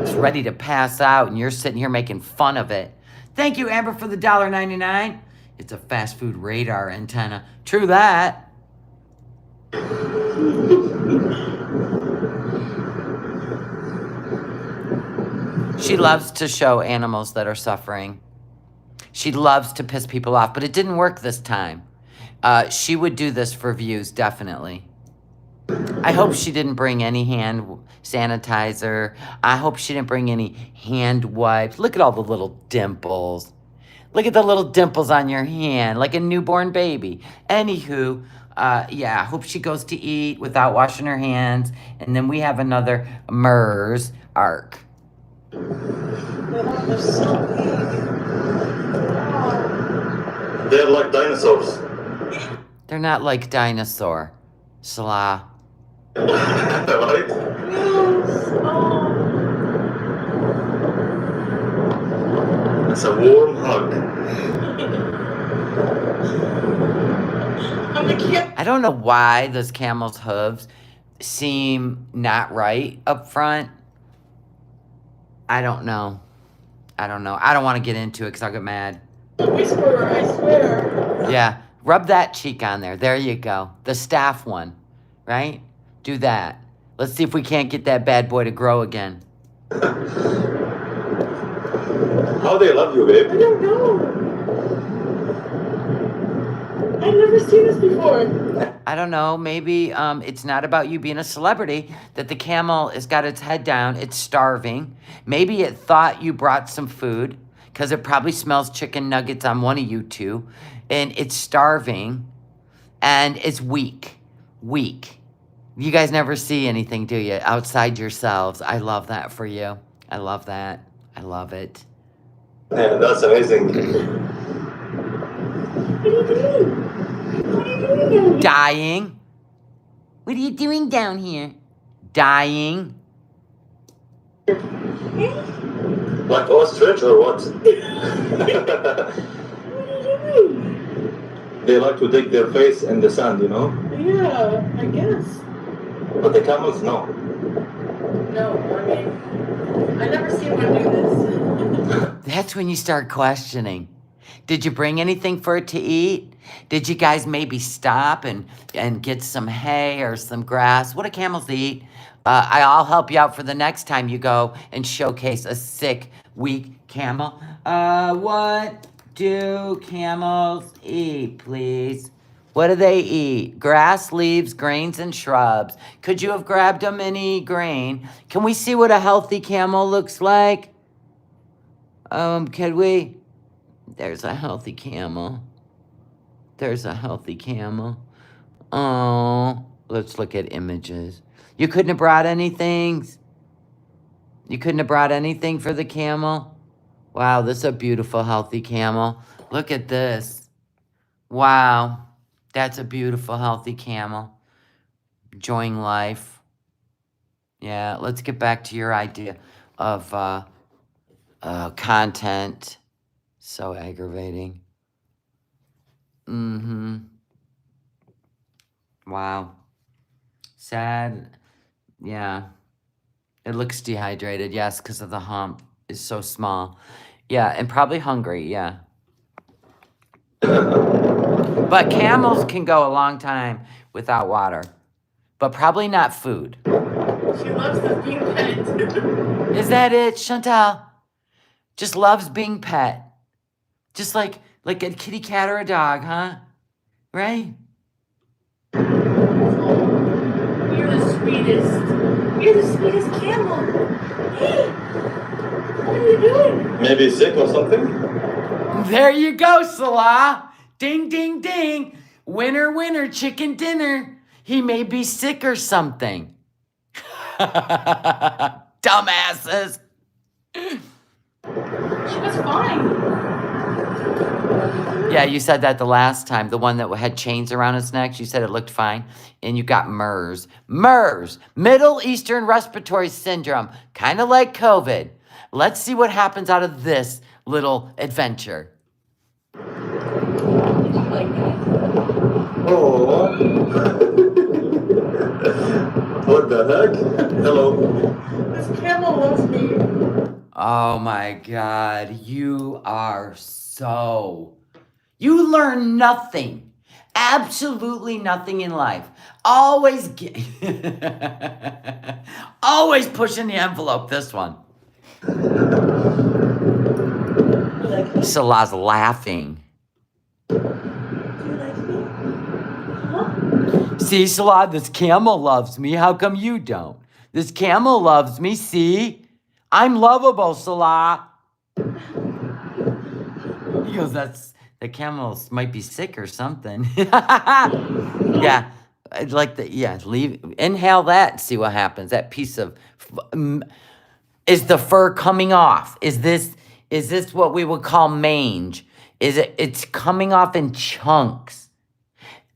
It's ready to pass out, and you're sitting here making fun of it. Thank you, Amber, for the $1.99. It's a fast food radar antenna. True that. She loves to show animals that are suffering. She loves to piss people off, but it didn't work this time. She would do this for views, definitely. I hope she didn't bring any hand sanitizer. I hope she didn't bring any hand wipes. Look at all the little dimples. Look at the little dimples on your hand, like a newborn baby. Anywho, yeah, I hope she goes to eat without washing her hands. And then we have another MERS arc. They're like dinosaurs. They're not like dinosaur, Salah. Right? It's a warm hug. I don't know why those camel's hooves seem not right up front. I don't know. I don't want to get into it because I'll get mad. Whisperer, I swear. Yeah, rub that cheek on there. There you go. The staff one, right? Do that. Let's see if we can't get that bad boy to grow again. How they love you, I babe. don't know. I've never seen this before. I don't know. Maybe it's not about you being a celebrity, that the camel has got its head down. It's starving. Maybe it thought you brought some food because it probably smells chicken nuggets on one of you two. And it's starving and it's weak. Weak. You guys never see anything, do you? Outside yourselves. I love that for you. I love that. I love it. Yeah, that's amazing. What are you doing? What are you doing down here? Dying. What are you doing down here? Dying. Like ostrich or what? What are you doing? They like to dig their face in the sand, you know? Yeah, I guess. But the camels, no. No, I mean, I never seen one do this. That's when you start questioning. Did you bring anything for it to eat? Did you guys maybe stop and get some hay or some grass? What do camels eat? I'll help you out for the next time you go and showcase a sick, weak camel. What do camels eat, please? What do they eat? Grass, leaves, grains, and shrubs. Could you have grabbed them any grain? Can we see what a healthy camel looks like? Could we? There's a healthy camel. There's a healthy camel. Oh, let's look at images. You couldn't have brought anything? You couldn't have brought anything for the camel? Wow, this is a beautiful, healthy camel. Look at this. Wow, that's a beautiful, healthy camel. Enjoying life. Yeah, let's get back to your idea of content. So aggravating. Wow. Sad. Yeah. It looks dehydrated, yes, because of the hump is so small. Yeah, and probably hungry, yeah. But camels can go a long time without water. But probably not food. She loves the being pet. Is that it, Chantal? Just loves being pet. Just like a kitty cat or a dog, huh? Right? You're the sweetest. You're the sweetest camel. Hey, what are you doing? Maybe sick or something? There you go, Salah. Ding, ding, ding. Winner, winner, chicken dinner. He may be sick or something. Dumbasses. She was fine. Yeah, you said that the last time. The one that had chains around its neck. You said it looked fine. And you got MERS. MERS, Middle Eastern Respiratory Syndrome. Kind of like COVID. Let's see what happens out of this little adventure. Oh. What the heck? Hello. This camel loves me. Oh my God, you are so... You learn nothing. Absolutely nothing in life. Always always pushing the envelope, this one. Salah's laughing. Do you like me? Huh? See, Salah, this camel loves me. How come you don't? This camel loves me, see? I'm lovable, Salah. He goes, the camels might be sick or something. Yeah, I'd like inhale that, see what happens. That piece of, is the fur coming off? Is this what we would call mange? It's coming off in chunks.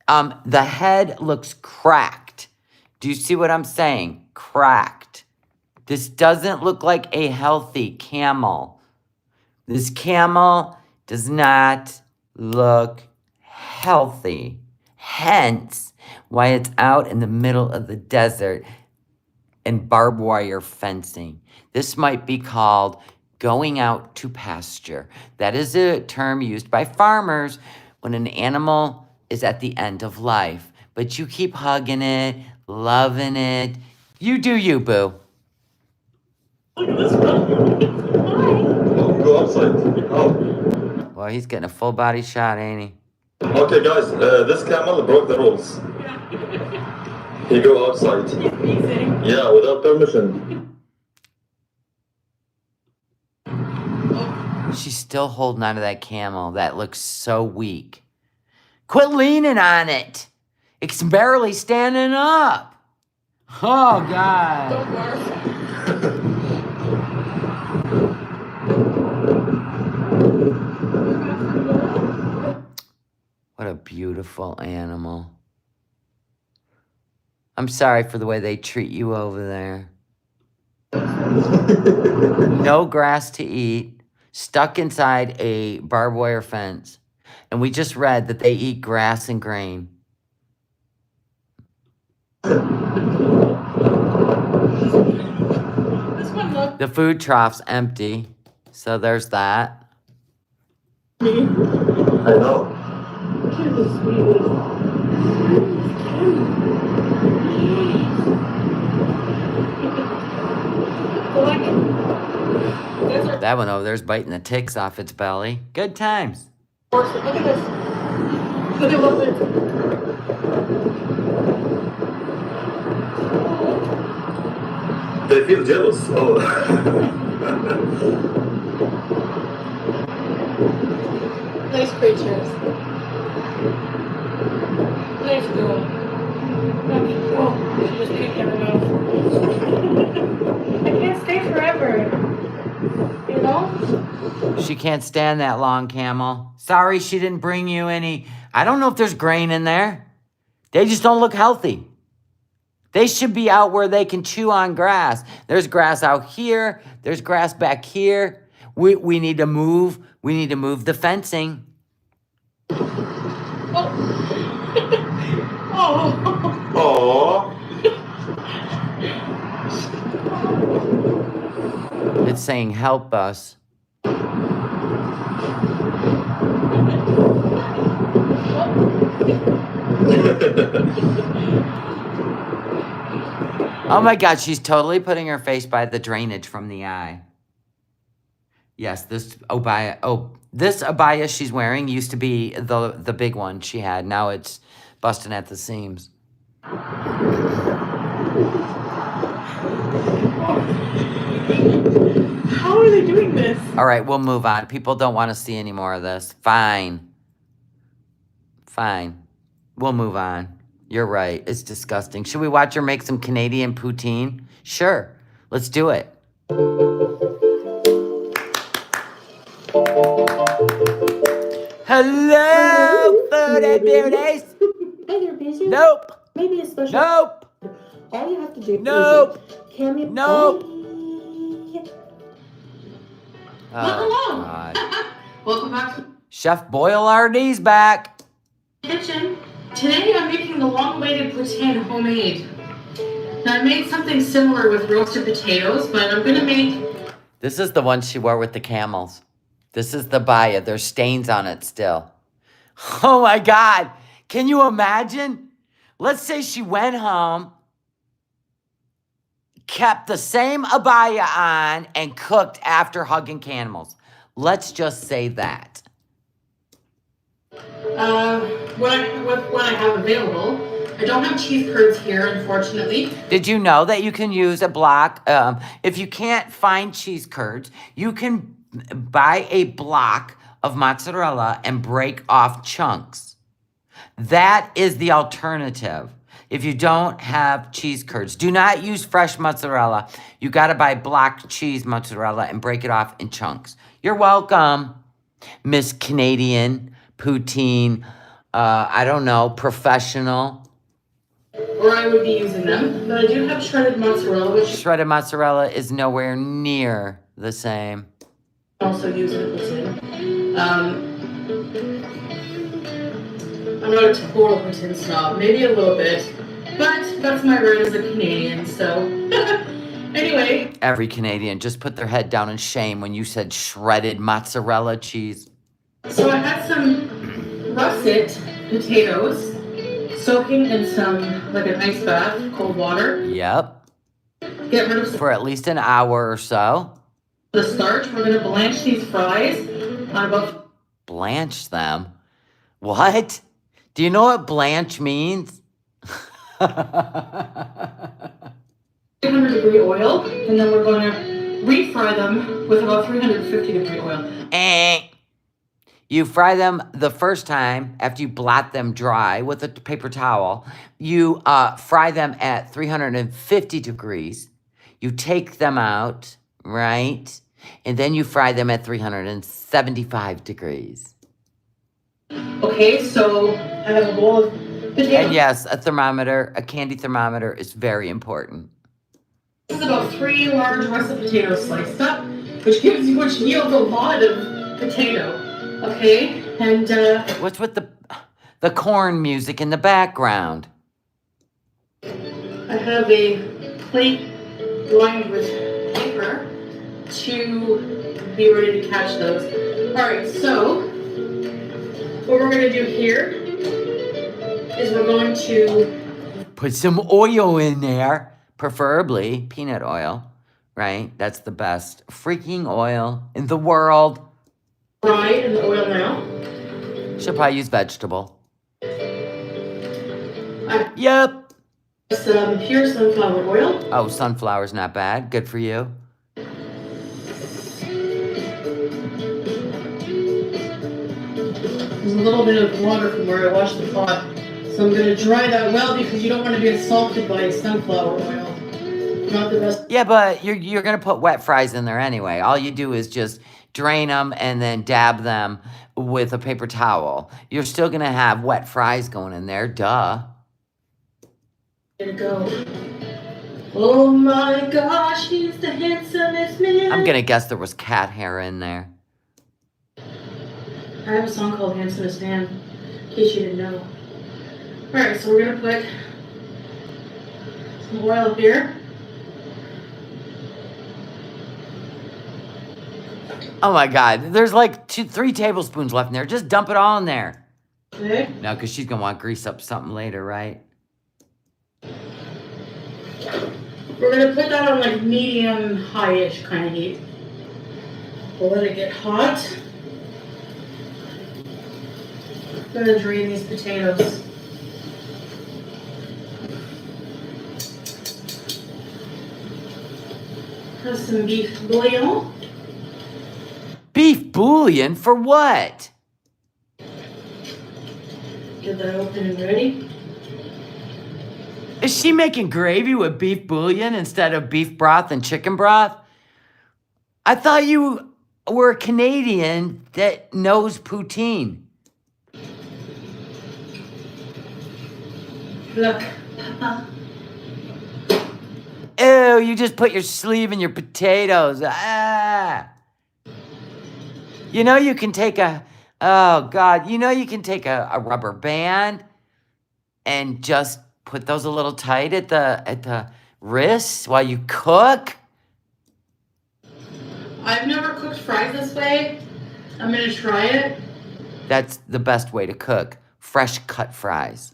The head looks cracked. Do you see what I'm saying? Cracked. This doesn't look like a healthy camel. This camel does not look healthy. Hence, why it's out in the middle of the desert and barbed wire fencing. This might be called going out to pasture. That is a term used by farmers when an animal is at the end of life. But you keep hugging it, loving it. You do you, boo. Look at this one. Oh, go outside. Oh. Well, he's getting a full body shot, ain't he? Okay, guys, this camel broke the rules. He go outside. Yeah, without permission. She's still holding onto that camel. That looks so weak. Quit leaning on it. It's barely standing up. Oh, God. Don't barf. What a beautiful animal. I'm sorry for the way they treat you over there. No grass to eat. Stuck inside a barbed wire fence. And we just read that they eat grass and grain. This one looked The food trough's empty. So there's that. me. I know. You're the sweetest. Desert That one over there's biting the ticks off its belly. Good times. horse. Look at this. Look at what it. They feel jealous. Oh. Nice creatures. Nice girl. Oh, she just picked her mouth. I can't stay forever. You know? She can't stand that long, Camel. Sorry she didn't bring you any. I don't know if there's grain in there. They just don't look healthy. They should be out where they can chew on grass. There's grass out here. There's grass back here. We need to move. We need to move the fencing. Oh. Oh. Aww. It's saying, help us. Oh my God, she's totally putting her face by the drainage from the eye. Yes, this abaya. Oh, this abaya she's wearing used to be the big one she had. Now it's busting at the seams. How are they doing this? All right, we'll move on. People don't want to see any more of this. Fine. Fine. We'll move on. You're right. It's disgusting. Should we watch her make some Canadian poutine? Sure. Let's do it. Hello, Foodie Beauties. Hey there, busy. Nope. Maybe a special. Nope. All you have to do Nope. is Cameo. Nope. Oh, God. Welcome back to Chef Boyardee's back. the kitchen. Today I'm making the long-awaited poutine homemade. Now I made something similar with roasted potatoes, but I'm gonna make. This is the one she wore with the camels. This is the baya. There's stains on it still. Oh my God. Can you imagine? Let's say she went home, kept the same abaya on, and cooked after hugging camels. Let's just say that. What I have available. I don't have cheese curds here, unfortunately. Did you know that you can use a block? If you can't find cheese curds, you can buy a block of mozzarella and break off chunks. That is the alternative. If you don't have cheese curds, do not use fresh mozzarella. You got to buy block cheese mozzarella and break it off in chunks. You're welcome, Miss Canadian Poutine. I don't know, professional. Or I would be using them. But I do have shredded mozzarella, which Shredded mozzarella is nowhere near the same. I also use in the poutine. I'm not a total poutine snob, maybe a little bit. But that's my right as a Canadian, so. Anyway. Every Canadian just put their head down in shame when you said shredded mozzarella cheese. So I had some russet potatoes soaking in some, like an ice bath, cold water. Yep. Get rid of For at least an hour or so. the starch. We're gonna blanch these fries on about Blanch them? What? Do you know what blanch means? 300-degree oil, and then we're going to refry them with about 350-degree oil. You fry them the first time after you blot them dry with a paper towel. You fry them at 350 degrees. You take them out, right? And then you fry them at 375 degrees. Okay, so I have a bowl of potatoes. And yes, a thermometer, a candy thermometer is very important. This is about 3 large russet potatoes sliced up, which yields a lot of potato. Okay, and What's with the corn music in the background? I have a plate lined with paper to be ready to catch those. All right, so what we're gonna do here is we're going to Put some oil in there, preferably peanut oil, right? That's the best freaking oil in the world. fry in the oil now. Should probably use vegetable. I Yep. have some pure sunflower oil. Oh, sunflower's not bad. Good for you. There's a little bit of water from where I washed the pot. So I'm gonna dry that well because you don't want to be assaulted by sunflower oil. Not the best. Yeah, but you're gonna put wet fries in there anyway. All you do is just drain them and then dab them with a paper towel. You're still gonna have wet fries going in there, duh. There you go. Oh my gosh, he's the handsomest man. I'm gonna guess there was cat hair in there. I have a song called Handsomest Man, in case you didn't know. Alright, so we're gonna put some oil here. Oh my God, there's like 3 tablespoons left in there. Just dump it all in there. Okay. No, because she's gonna want to grease up something later, right? We're gonna put that on like medium, high-ish kind of heat. We'll let it get hot. I'm gonna drain these potatoes. Have some beef bouillon. Beef bouillon for what? Get that open and ready. Is she making gravy with beef bouillon instead of beef broth and chicken broth? I thought you were a Canadian that knows poutine. Look, Papa. Ew, you just put your sleeve in your potatoes. Ah. You know you can take oh God, you know you can take a rubber band and just put those a little tight at the wrists while you cook? I've never cooked fries this way. I'm gonna try it. That's the best way to cook. Fresh cut fries.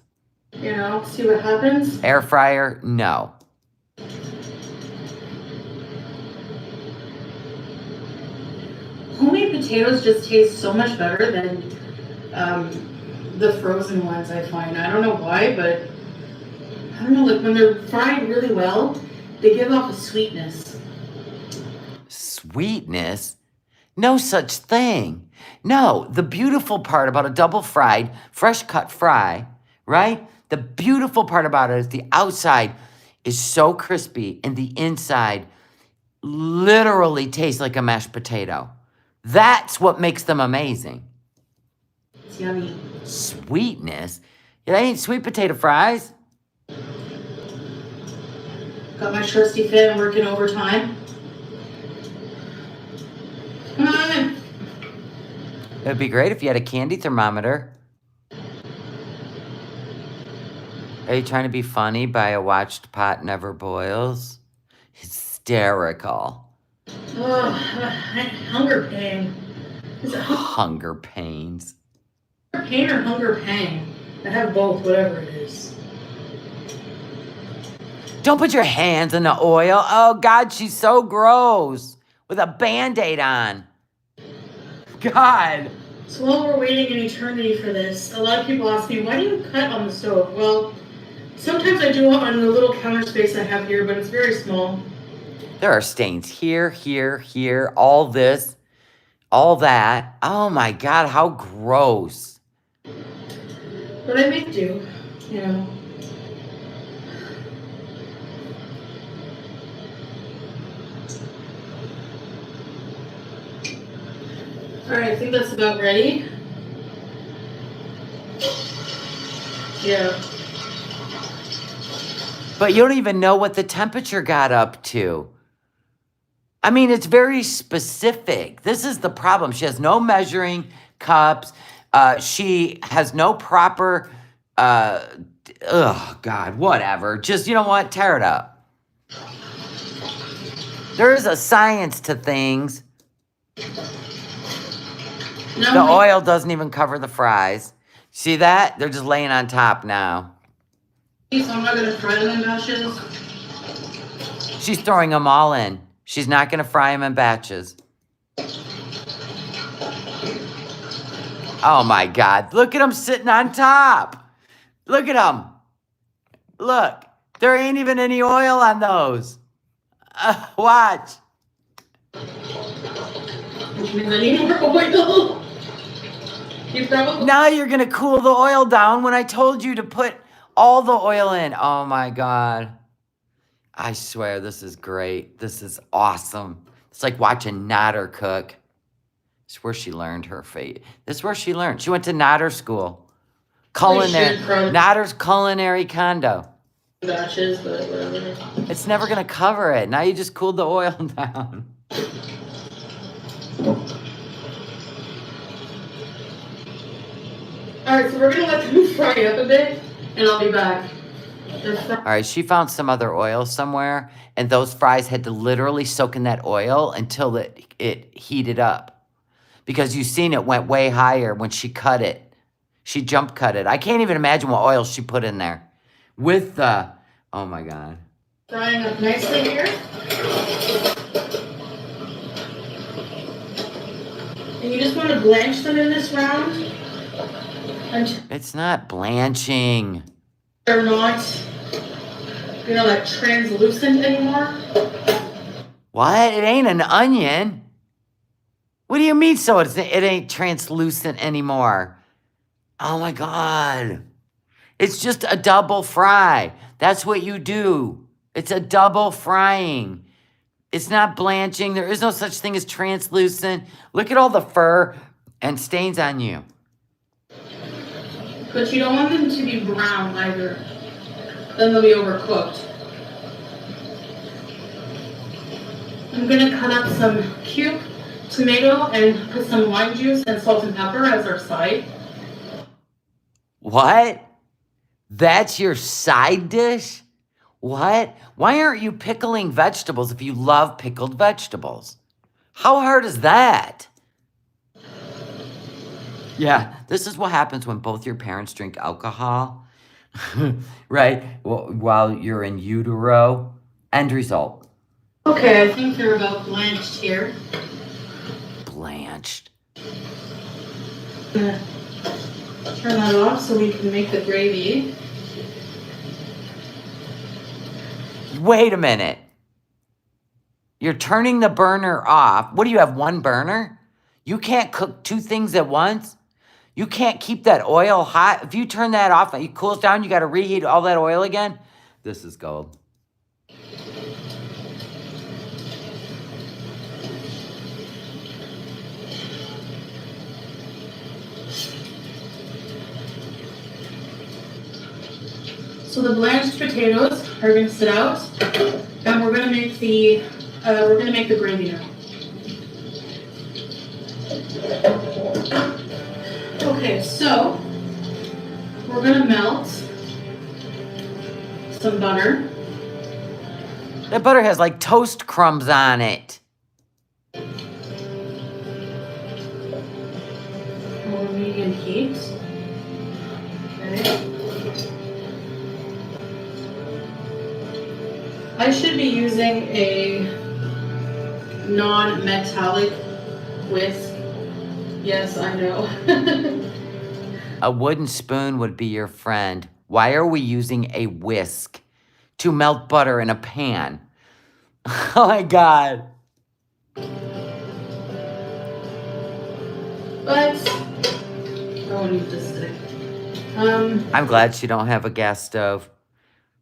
You know, see what happens. Air fryer, no. Homemade potatoes just taste so much better than the frozen ones, I find. I don't know why, but I don't know, like when they're fried really well, they give off a sweetness. Sweetness? No such thing. No, the beautiful part about a double fried, fresh cut fry, right? The beautiful part about it is the outside is so crispy and the inside literally tastes like a mashed potato. That's what makes them amazing. It's yummy. Sweetness? It ain't sweet potato fries. Got my trusty fan working overtime. Come on. It'd be great if you had a candy thermometer. Are you trying to be funny by a watched pot never boils? Hysterical. Oh, hunger pain. Is it Hunger pains. hunger pain or hunger pang? I have both, whatever it is. Don't put your hands in the oil. Oh, God, she's so gross. With a Band-Aid on. God. So while we're waiting an eternity for this, a lot of people ask me, why do you cut on the stove? Well, sometimes I do it on the little counter space I have here, but it's very small. There are stains here, here, here, all this, all that. Oh, my God, how gross. But I make do, you know. Alright, I think that's about ready. Yeah. But you don't even know what the temperature got up to. I mean, it's very specific. This is the problem. She has no measuring cups. She has no proper, oh, God, whatever. Just, you know what? Tear it up. There is a science to things. No, The oil doesn't even cover the fries. See that? They're just laying on top now. so I'm not going to fry them in batches. She's throwing them all in. She's not going to fry them in batches. Oh, my God. Look at them sitting on top. Look at them. Look. There ain't even any oil on those. Watch. Which means I need more oil. You probably... Now you're going to cool the oil down when I told you to put all the oil in. Oh, my God. I swear, this is great. This is awesome. It's like watching Nader cook. It's where she learned her fate. This is where she learned. She went to Nader school. Culinary. Nader's culinary condo. Batches, but whatever. It's never going to cover it. Now you just cooled the oil down. Alright, so we're going to let them fry up a bit, and I'll be back. All right, she found some other oil somewhere, and those fries had to literally soak in that oil until it heated up. Because you seen it went way higher when she cut it. She jump cut it. I can't even imagine what oil she put in there. With the, oh my God. Frying up nicely here. And you just want to blanch them in this round until It's not blanching. they're not, like translucent anymore. What? It ain't an onion. What do you mean so it ain't translucent anymore? Oh my God. It's just a double fry. That's what you do. It's a double frying. It's not blanching. There is no such thing as translucent. Look at all the fur and stains on you. But you don't want them to be brown either. Then they'll be overcooked. I'm gonna cut up some cube tomato and put some lime juice and salt and pepper as our side. What? That's your side dish? What? Why aren't you pickling vegetables if you love pickled vegetables? How hard is that? Yeah, this is what happens when both your parents drink alcohol, right? While you're in utero. End result. Okay, I think they're about blanched here. Blanched. I'm gonna turn that off so we can make the gravy. Wait a minute. You're turning the burner off. What do you have, one burner? You can't cook two things at once? You can't keep that oil hot? If you turn that off and it cools down, you got to reheat all that oil again? This is gold. So the blanched potatoes are going to sit out, and we're going to make the gravy now. Okay, so we're going to melt some butter. That butter has like toast crumbs on it. Over medium heat. Okay. I should be using a non-metallic whisk. Yes, I know. A wooden spoon would be your friend. Why are we using a whisk to melt butter in a pan? Oh my God. But I won't need this stick. I'm glad she don't have a gas stove.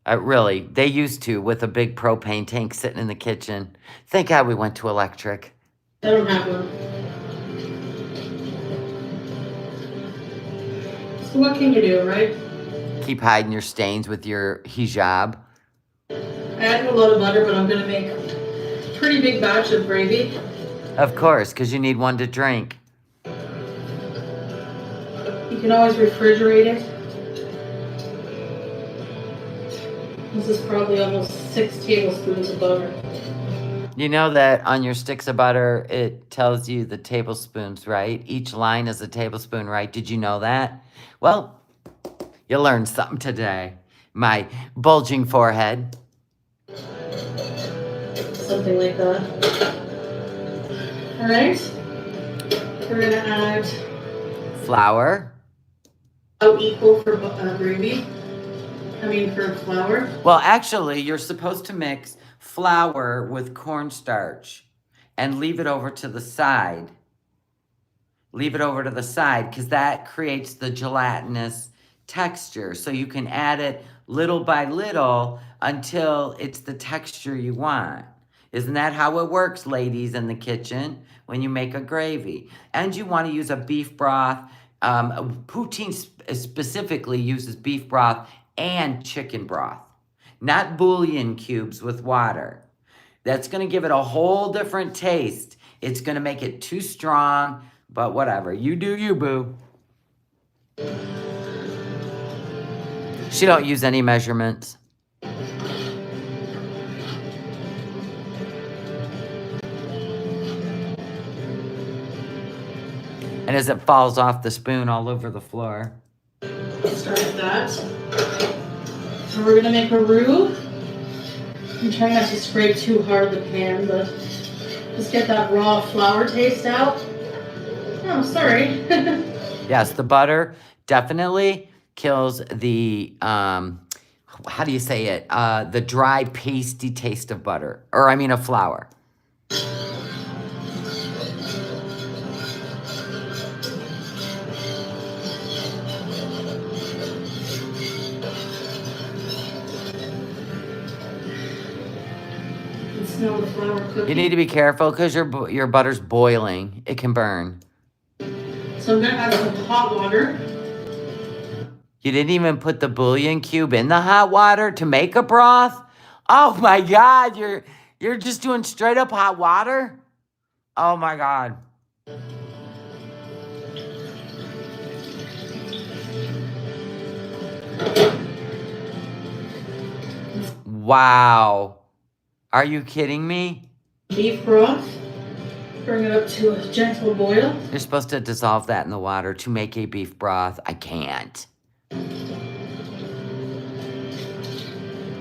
Really, they used to with a big propane tank sitting in the kitchen. Thank God we went to electric. I don't have one. So what can you do, right? Keep hiding your stains with your hijab. I added a lot of butter, but I'm gonna make a pretty big batch of gravy. Of course, because you need one to drink. You can always refrigerate it. This is probably almost 6 tablespoons of butter. You know that on your sticks of butter, it tells you the tablespoons, right? Each line is a tablespoon, right? Did you know that? Well, you learned something today. My bulging forehead. Something like that. All right. We're gonna add Flour. equal for gravy. For flour. Well, actually, you're supposed to mix flour with cornstarch and leave it over to the side. Leave it over to the side because that creates the gelatinous texture. So you can add it little by little until it's the texture you want. Isn't that how it works, ladies in the kitchen, when you make a gravy? And you want to use a beef broth. Poutine specifically uses beef broth and chicken broth, not bouillon cubes with water. That's going to give it a whole different taste. It's going to make it too strong, but whatever. You do you, boo. She don't use any measurements. And as it falls off the spoon all over the floor. Start with that. So we're gonna make a roux. I'm trying not to scrape too hard the pan, but just get that raw flour taste out. Oh, sorry. Yes, the butter definitely kills the, how do you say it? The dry, pasty taste of butter. Or, I mean, of flour. You can smell the flour cooking. You need to be careful because your butter's boiling. It can burn. So I'm gonna add some hot water. You didn't even put the bouillon cube in the hot water to make a broth? Oh my God, you're just doing straight up hot water? Oh my God. Wow. Are you kidding me? Beef broth. Bring it up to a gentle boil. You're supposed to dissolve that in the water to make a beef broth. I can't.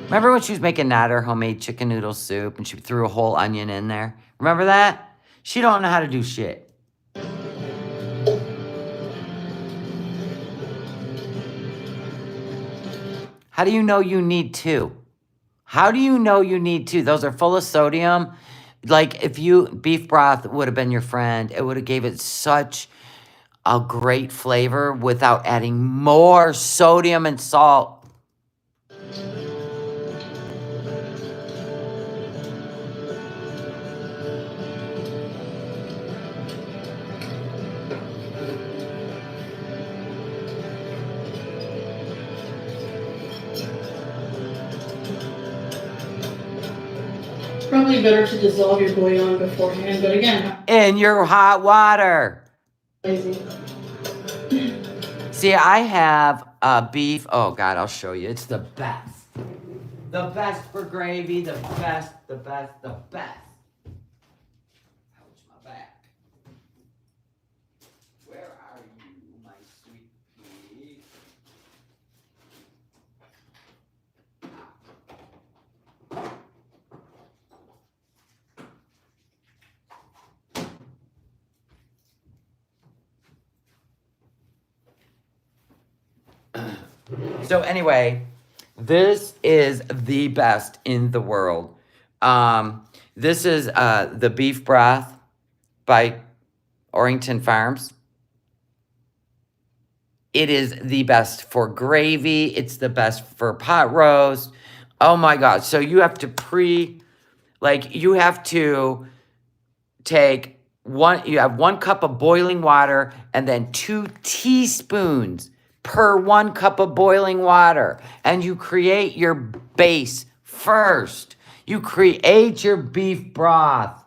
Remember when she was making Natter homemade chicken noodle soup and she threw a whole onion in there? Remember that? She don't know how to do shit. How do you know you need two? How do you know you need two? Those are full of sodium. Like if beef broth would have been your friend, it would have gave it such a great flavor without adding more sodium and salt. Probably better to dissolve your bouillon beforehand, but again, In your hot water. lazy. See, I have beef. Oh, God, I'll show you. It's the best. The best for gravy. The best, the best, the best. Ouch, my back. Where are you, my sweet pea? So anyway, this is the best in the world. This is the beef broth by Orrington Farms. It is the best for gravy. It's the best for pot roast. Oh my God. So you have to you have to take you have 1 cup of boiling water and then 2 teaspoons per 1 cup of boiling water. And you create your base first. You create your beef broth.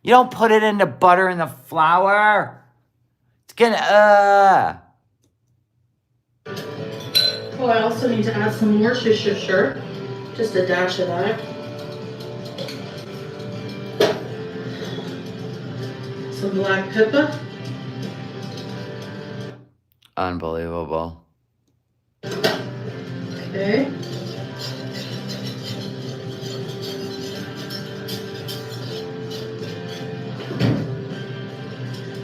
You don't put it in the butter and the flour. It's gonna, Oh, I also need to add some more Worcestershire. Just a dash of that. Some black pepper. Unbelievable. Okay.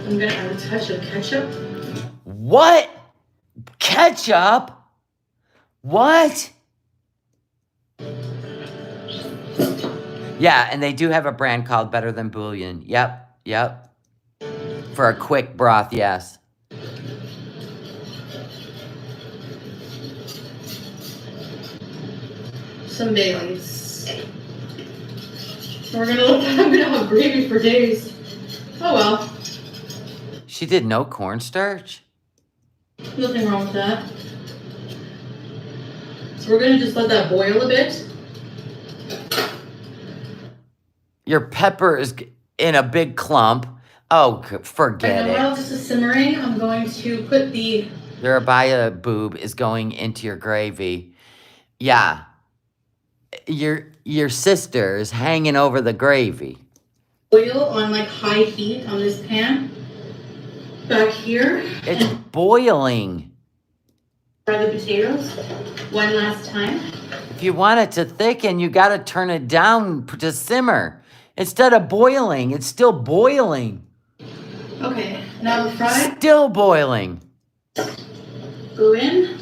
I'm gonna add a touch of ketchup. What? Ketchup? What? Yeah, and they do have a brand called Better Than Bouillon. Yep. For a quick broth, yes. Some Baileys. I'm gonna have gravy for days. Oh well. She did no cornstarch? Nothing wrong with that. So we're gonna just let that boil a bit. Your pepper is in a big clump. Oh, forget And while it. this is simmering, I'm going to put the Your abaya boob is going into your gravy. Yeah. Your sister is hanging over the gravy. oil on like high heat on this pan. Back here. It's boiling. Fry the potatoes one last time. If you want it to thicken, you got to turn it down to simmer. Instead of boiling, it's still boiling. Okay, now the fry. Still boiling. Go in.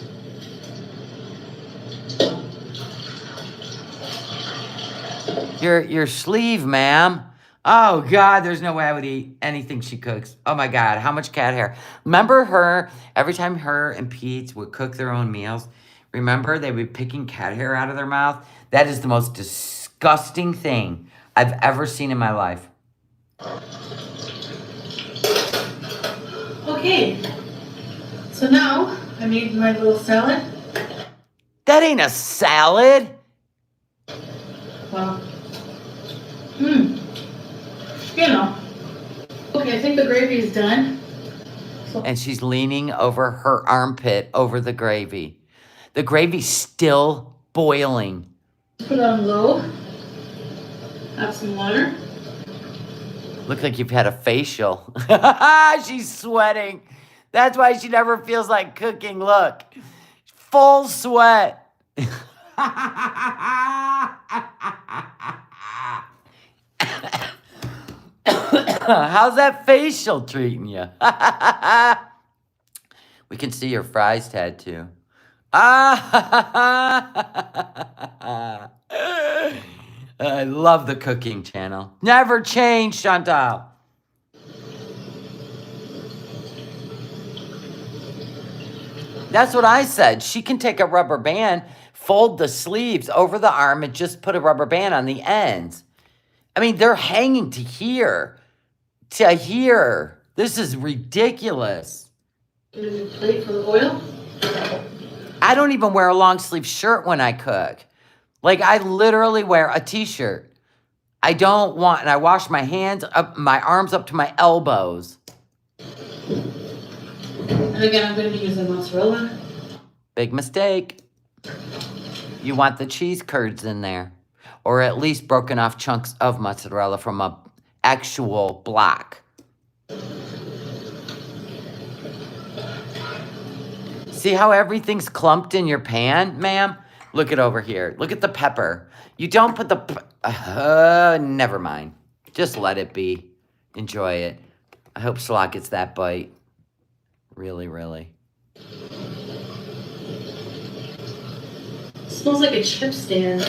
Your sleeve, ma'am. Oh, God, there's no way I would eat anything she cooks. Oh, my God, how much cat hair. Remember her, every time her and Pete would cook their own meals, remember they would be picking cat hair out of their mouth? That is the most disgusting thing I've ever seen in my life. Okay, so now I made my little salad. That ain't a salad. Well, you know. Okay, I think the gravy is done. And she's leaning over her armpit over the gravy. The gravy's still boiling. Put it on low. Have some water. Look like you've had a facial. She's sweating. That's why she never feels like cooking. Look, full sweat. How's that facial treating you? We can see your fries tattoo. I love the cooking channel. Never change, Chantal. That's what I said. She can take a rubber band, fold the sleeves over the arm, and just put a rubber band on the ends. I mean, they're hanging to here. To here. This is ridiculous. Get a new plate for the oil. I don't even wear a long sleeve shirt when I cook. Like, I literally wear a t-shirt. I don't want, and I wash my hands up, my arms up to my elbows. And again, I'm going to be using mozzarella. Big mistake. You want the cheese curds in there. Or at least broken off chunks of mozzarella from a actual block. See how everything's clumped in your pan, ma'am? Look it over here. Look at the pepper. You don't put the... never mind. Just let it be. Enjoy it. I hope Salah gets that bite. Really, really. It smells like a chip stand.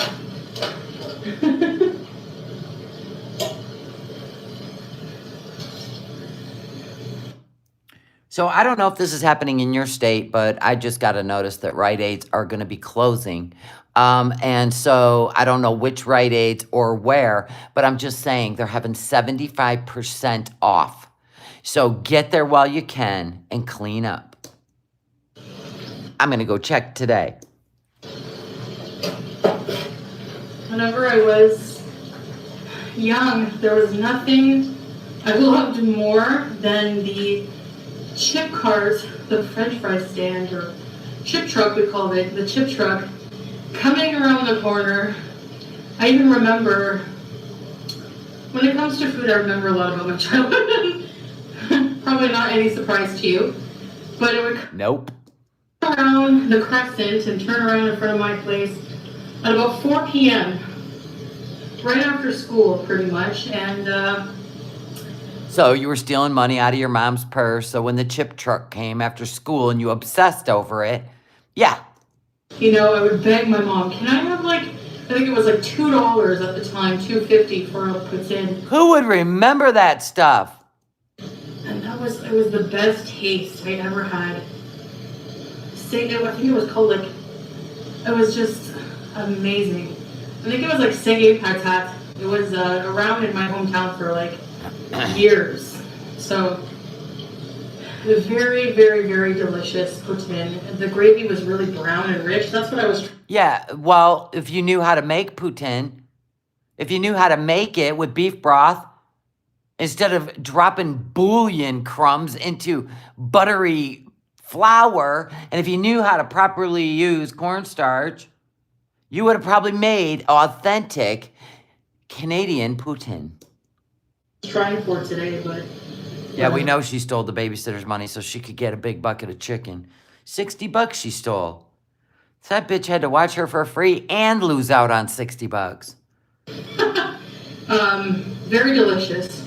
So I don't know if this is happening in your state, but I just got a notice that Rite Aids are going to be closing. And so I don't know which Rite Aids or where, but I'm just saying they're having 75% off. So get there while you can and clean up. I'm going to go check today. Whenever I was young, there was nothing I loved more than the chip cart, the French fry stand, or chip truck we called it, the chip truck, coming around the corner. I even remember, when it comes to food, I remember a lot about my childhood. Probably not any surprise to you, but it would Nope. come around the crescent and turn around in front of my place at about 4 p.m., right after school, pretty much, and So you were stealing money out of your mom's purse. So when the chip truck came after school and you obsessed over it, yeah. you know, I would beg my mom, can I have I think it was like $2 at the time, $2.50 for a poutine. Who would remember that stuff? And it was the best taste I ever had. I think it was called it was just amazing. I think it was Sege Patat. It was around in my hometown for years. So it was very, very, very delicious poutine. The gravy was really brown and rich. That's what I was. Yeah, well, if you knew how to make poutine, if you knew how to make it with beef broth, instead of dropping bouillon crumbs into buttery flour, and if you knew how to properly use cornstarch, you would have probably made authentic Canadian poutine. Trying for today, but Yeah, we know she stole the babysitter's money so she could get a big bucket of chicken. $60 she stole. So that bitch had to watch her for free and lose out on $60. very delicious.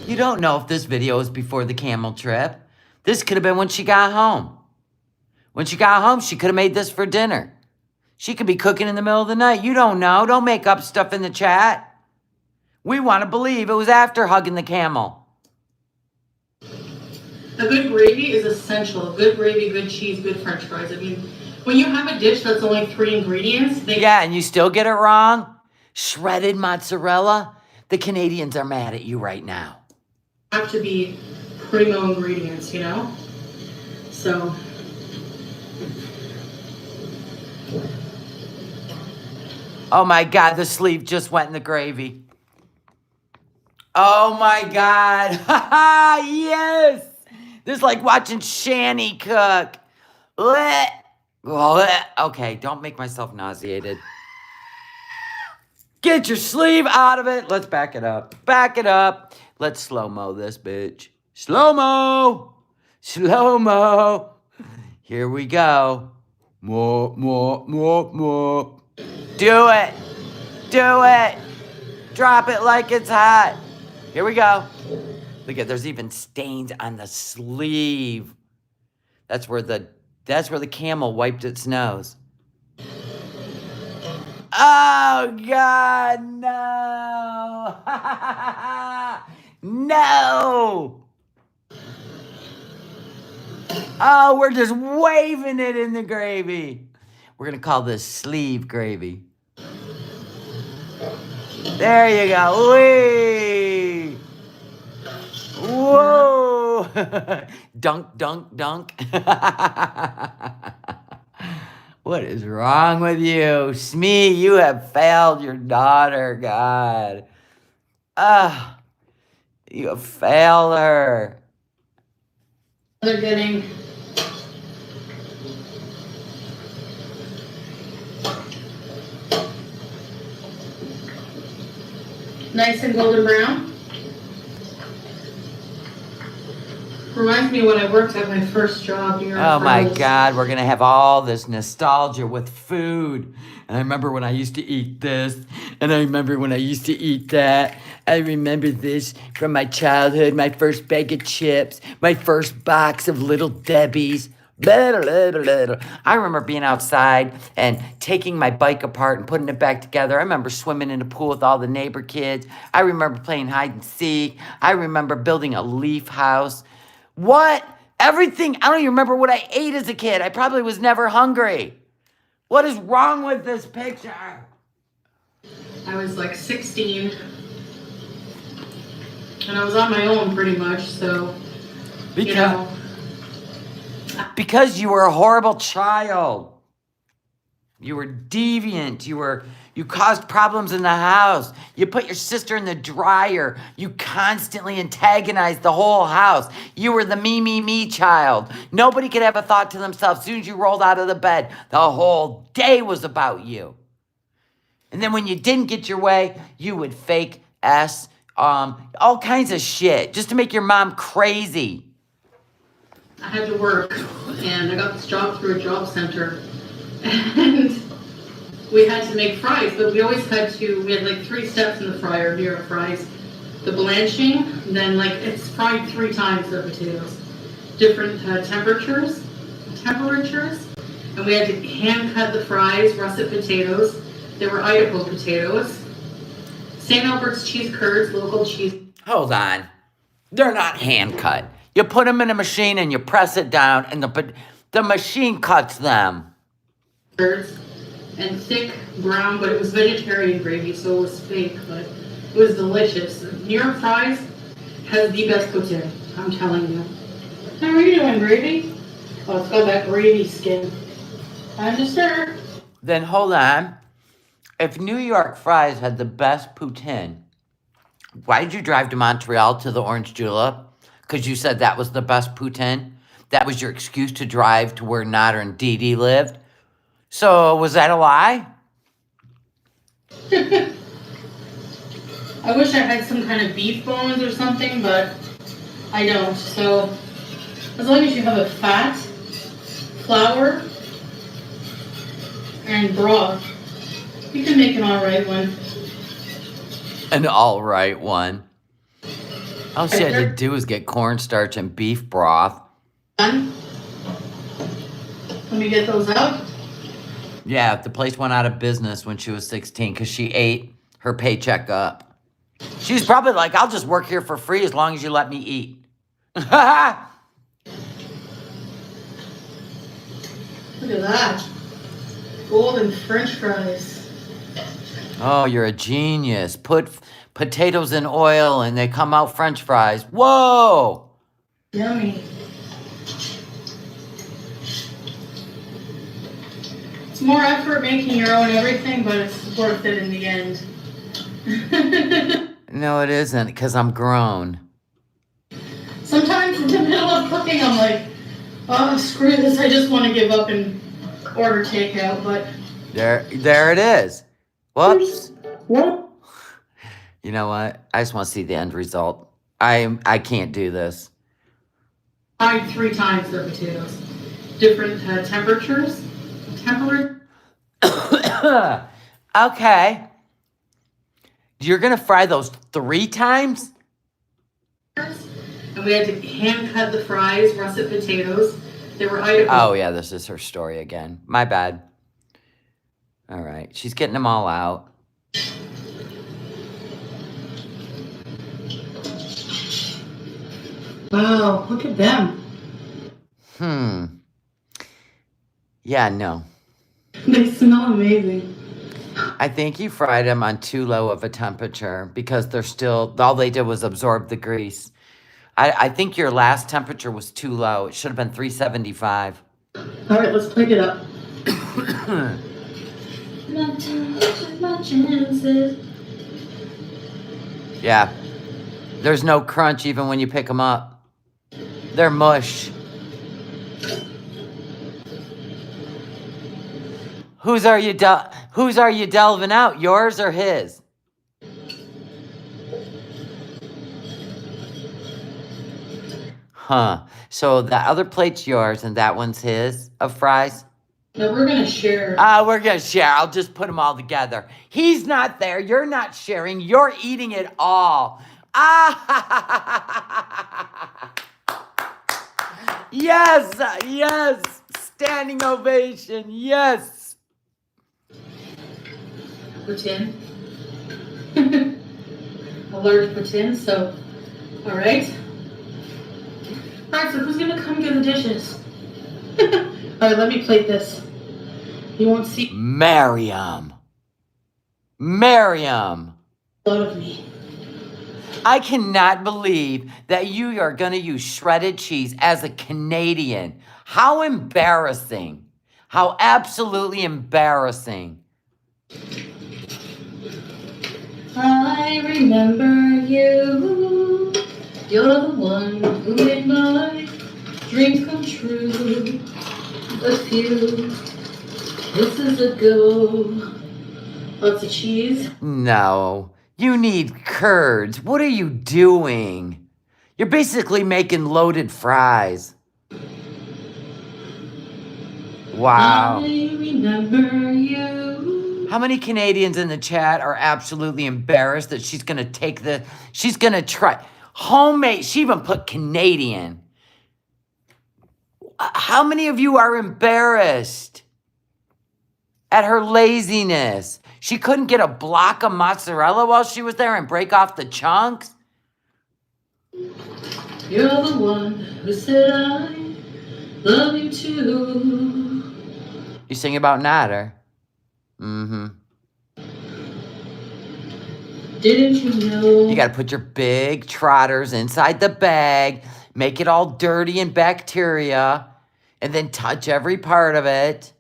You don't know if this video is before the camel trip. This could have been when she got home. When she got home, she could have made this for dinner. She could be cooking in the middle of the night. You don't know. Don't make up stuff in the chat. We want to believe it was after hugging the camel. A good gravy is essential. Good gravy, good cheese, good french fries. I mean, when you have a dish that's only 3 ingredients, Yeah, and you still get it wrong? Shredded mozzarella? The Canadians are mad at you right now. Have to be primo ingredients, you know? So... Oh my God, the sleeve just went in the gravy. Oh my God. Yes. This is like watching Shani cook. Okay, don't make myself nauseated. Get your sleeve out of it. Let's back it up. Back it up. Let's slow-mo this bitch. Slow-mo. Slow-mo. Here we go. More. Do it. Do it. Drop it like it's hot. Here we go. Look at, there's even stains on the sleeve. That's where the camel wiped its nose. Oh God, no. No. Oh, we're just waving it in the gravy. We're going to call this sleeve gravy. There you go. Whee! Whoa! Dunk, dunk, dunk. What is wrong with you? Smee, you have failed your daughter, God. You have failed her. They're getting nice and golden brown. Reminds me when I worked at my first job here. Oh my God, we're gonna have all this nostalgia with food. And I remember when I used to eat this, and I remember when I used to eat that. I remember this from my childhood, my first bag of chips, my first box of Little Debbie's. Blah, blah, blah, blah. I remember being outside and taking my bike apart and putting it back together. I remember swimming in the pool with all the neighbor kids. I remember playing hide and seek. I remember building a leaf house. What? Everything. I don't even remember what I ate as a kid. I probably was never hungry. What is wrong with this picture? I was like 16. And I was on my own pretty much, so, Because you were a horrible child. You were deviant. You caused problems in the house. You put your sister in the dryer. You constantly antagonized the whole house. You were the me child. Nobody could have a thought to themselves. As soon as you rolled out of the bed, the whole day was about you. And then when you didn't get your way, you would fake all kinds of shit just to make your mom crazy. I had to work, and I got this job through a job center. And we had to make fries, but we had like 3 steps in the fryer here at fries. The blanching, then it's fried 3 times the potatoes. Different temperatures, and we had to hand cut the fries, russet potatoes. They were Idaho potatoes. St. Albert's cheese curds, local cheese. Hold on. They're not hand cut. You put them in a machine and you press it down and the machine cuts them. Curds and thick brown, but it was vegetarian gravy, so it was fake, but it was delicious. New York fries has the best poutine, I'm telling you. How are you doing, gravy? Oh, it's got that gravy skin. Time to stir. Then hold on. If New York fries had the best poutine, why did you drive to Montreal to the Orange Julep? Because you said that was the best poutine? That was your excuse to drive to where Nader and Dee Dee lived? So, was that a lie? I wish I had some kind of beef bones or something, but I don't. So, as long as you have a fat, flour, and broth, you can make an alright one. An alright one. All she had to do was get cornstarch and beef broth. Done. Let me get those out. Yeah, the place went out of business when she was 16 because she ate her paycheck up. She's probably like, I'll just work here for free as long as you let me eat. Look at that. Golden French fries. Oh, you're a genius. Put potatoes in oil and they come out French fries. Whoa! Yummy. It's more effort making your own everything, but it's worth it in the end. No, it isn't, because I'm grown. Sometimes in the middle of cooking, I'm like, oh, screw this. I just want to give up and order takeout, but... There it is. Whoops. What? You know what? I just want to see the end result. I can't do this. I 3 times the potatoes. Different temperatures. Okay. You're going to fry those 3 times? And we had to hand cut the fries, russet potatoes. They were items. Oh, yeah, this is her story again. My bad. All right. She's getting them all out. Wow, look at them. Yeah, no. They smell amazing. I think you fried them on too low of a temperature because they're still, all they did was absorb the grease. I think your last temperature was too low. It should have been 375. All right, let's plate it up. Yeah. There's no crunch even when you pick them up. They're mush. Whose are you delving out? Yours or his? Huh. So the other plate's yours and that one's his of fries? No, we're gonna share. We're gonna share. I'll just put them all together. He's not there. You're not sharing. You're eating it all. Yes, yes. Standing ovation. Yes. Poutine. A large poutine, so, all right. All right, so who's gonna come get the dishes? All right, let me plate this. You won't see Miriam. a lot of me. I cannot believe that you are going to use shredded cheese as a Canadian. How embarrassing. How absolutely embarrassing. I remember you. You're the one who made my dreams come true. A few kisses ago. Lots of cheese. No, you need curds. What are you doing? You're basically making loaded fries. Wow. I remember you. How many Canadians in the chat are absolutely embarrassed that she's going to try homemade. She even put Canadian. How many of you are embarrassed at her laziness? She couldn't get a block of mozzarella while she was there and break off the chunks? You're the one who said I love you too. You sing about Natter? Mm-hmm. Didn't you know? You got to put your big trotters inside the bag, make it all dirty and bacteria, and then touch every part of it.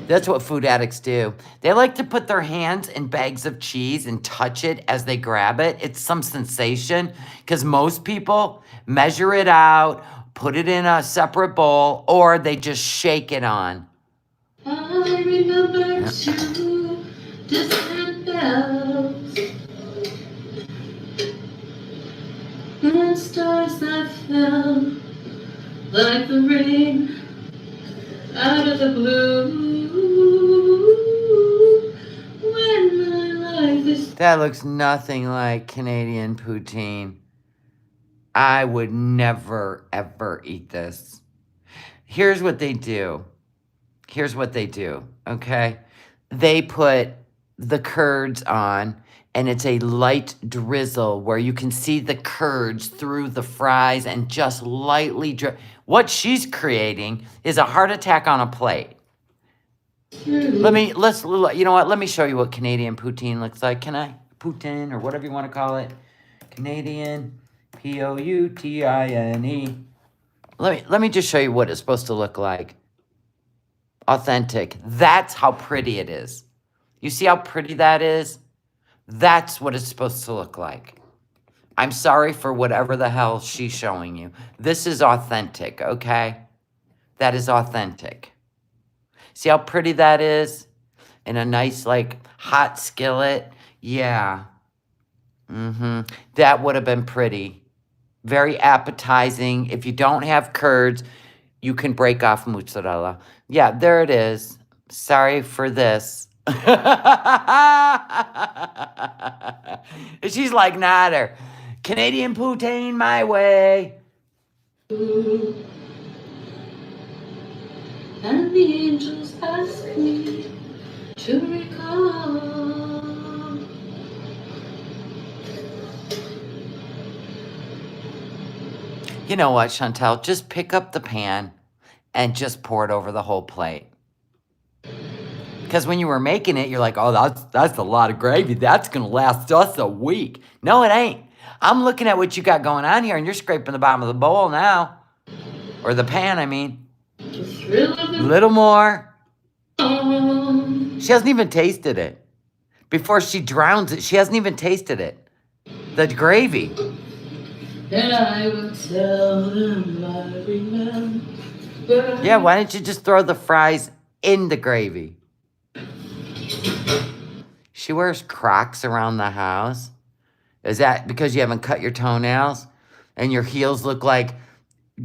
That's what food addicts do. They like to put their hands in bags of cheese and touch it as they grab it. It's some sensation because most people measure it out, put it in a separate bowl, or they just shake it on. I remember two distant bells and stars that fell like the rain out of the blue when my life is That looks nothing like Canadian poutine. I would never, ever eat this. Here's what they do. Here's what they do, okay? They put the curds on, and it's a light drizzle where you can see the curds through the fries and just lightly What she's creating is a heart attack on a plate. You know what? Let me show you what Canadian poutine looks like. Can I? Poutine, or whatever you want to call it. Canadian, Poutine. Let me just show you what it's supposed to look like. Authentic. That's how pretty it is. You see how pretty that is? That's what it's supposed to look like. I'm sorry for whatever the hell she's showing you. This is authentic, okay? That is authentic. See how pretty that is? In a nice, like, hot skillet? Yeah. That would have been pretty. Very appetizing. If you don't have curds, you can break off mozzarella. Yeah, there it is. Sorry for this. She's like, nader. Canadian poutine my way. And the angels ask me to recall. You know what, Chantel? Just pick up the pan and just pour it over the whole plate. Because when you were making it, you're like, oh, that's a lot of gravy. That's going to last us a week. No, it ain't. I'm looking at what you got going on here, and you're scraping the bottom of the bowl now. Or the pan, I mean. Little more. She hasn't even tasted it. Before she drowns it, she hasn't even tasted it. The gravy. And I will tell them I remember. Yeah, why don't you just throw the fries in the gravy? She wears Crocs around the house. Is that because you haven't cut your toenails? And your heels look like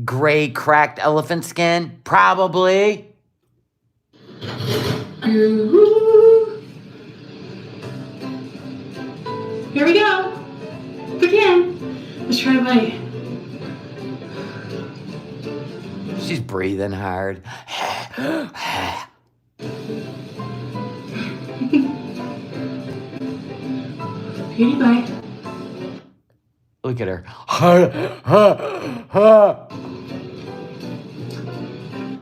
gray cracked elephant skin? Probably. Here we go. Again. Let's try to bite. She's breathing hard. Beauty bite. Look at her.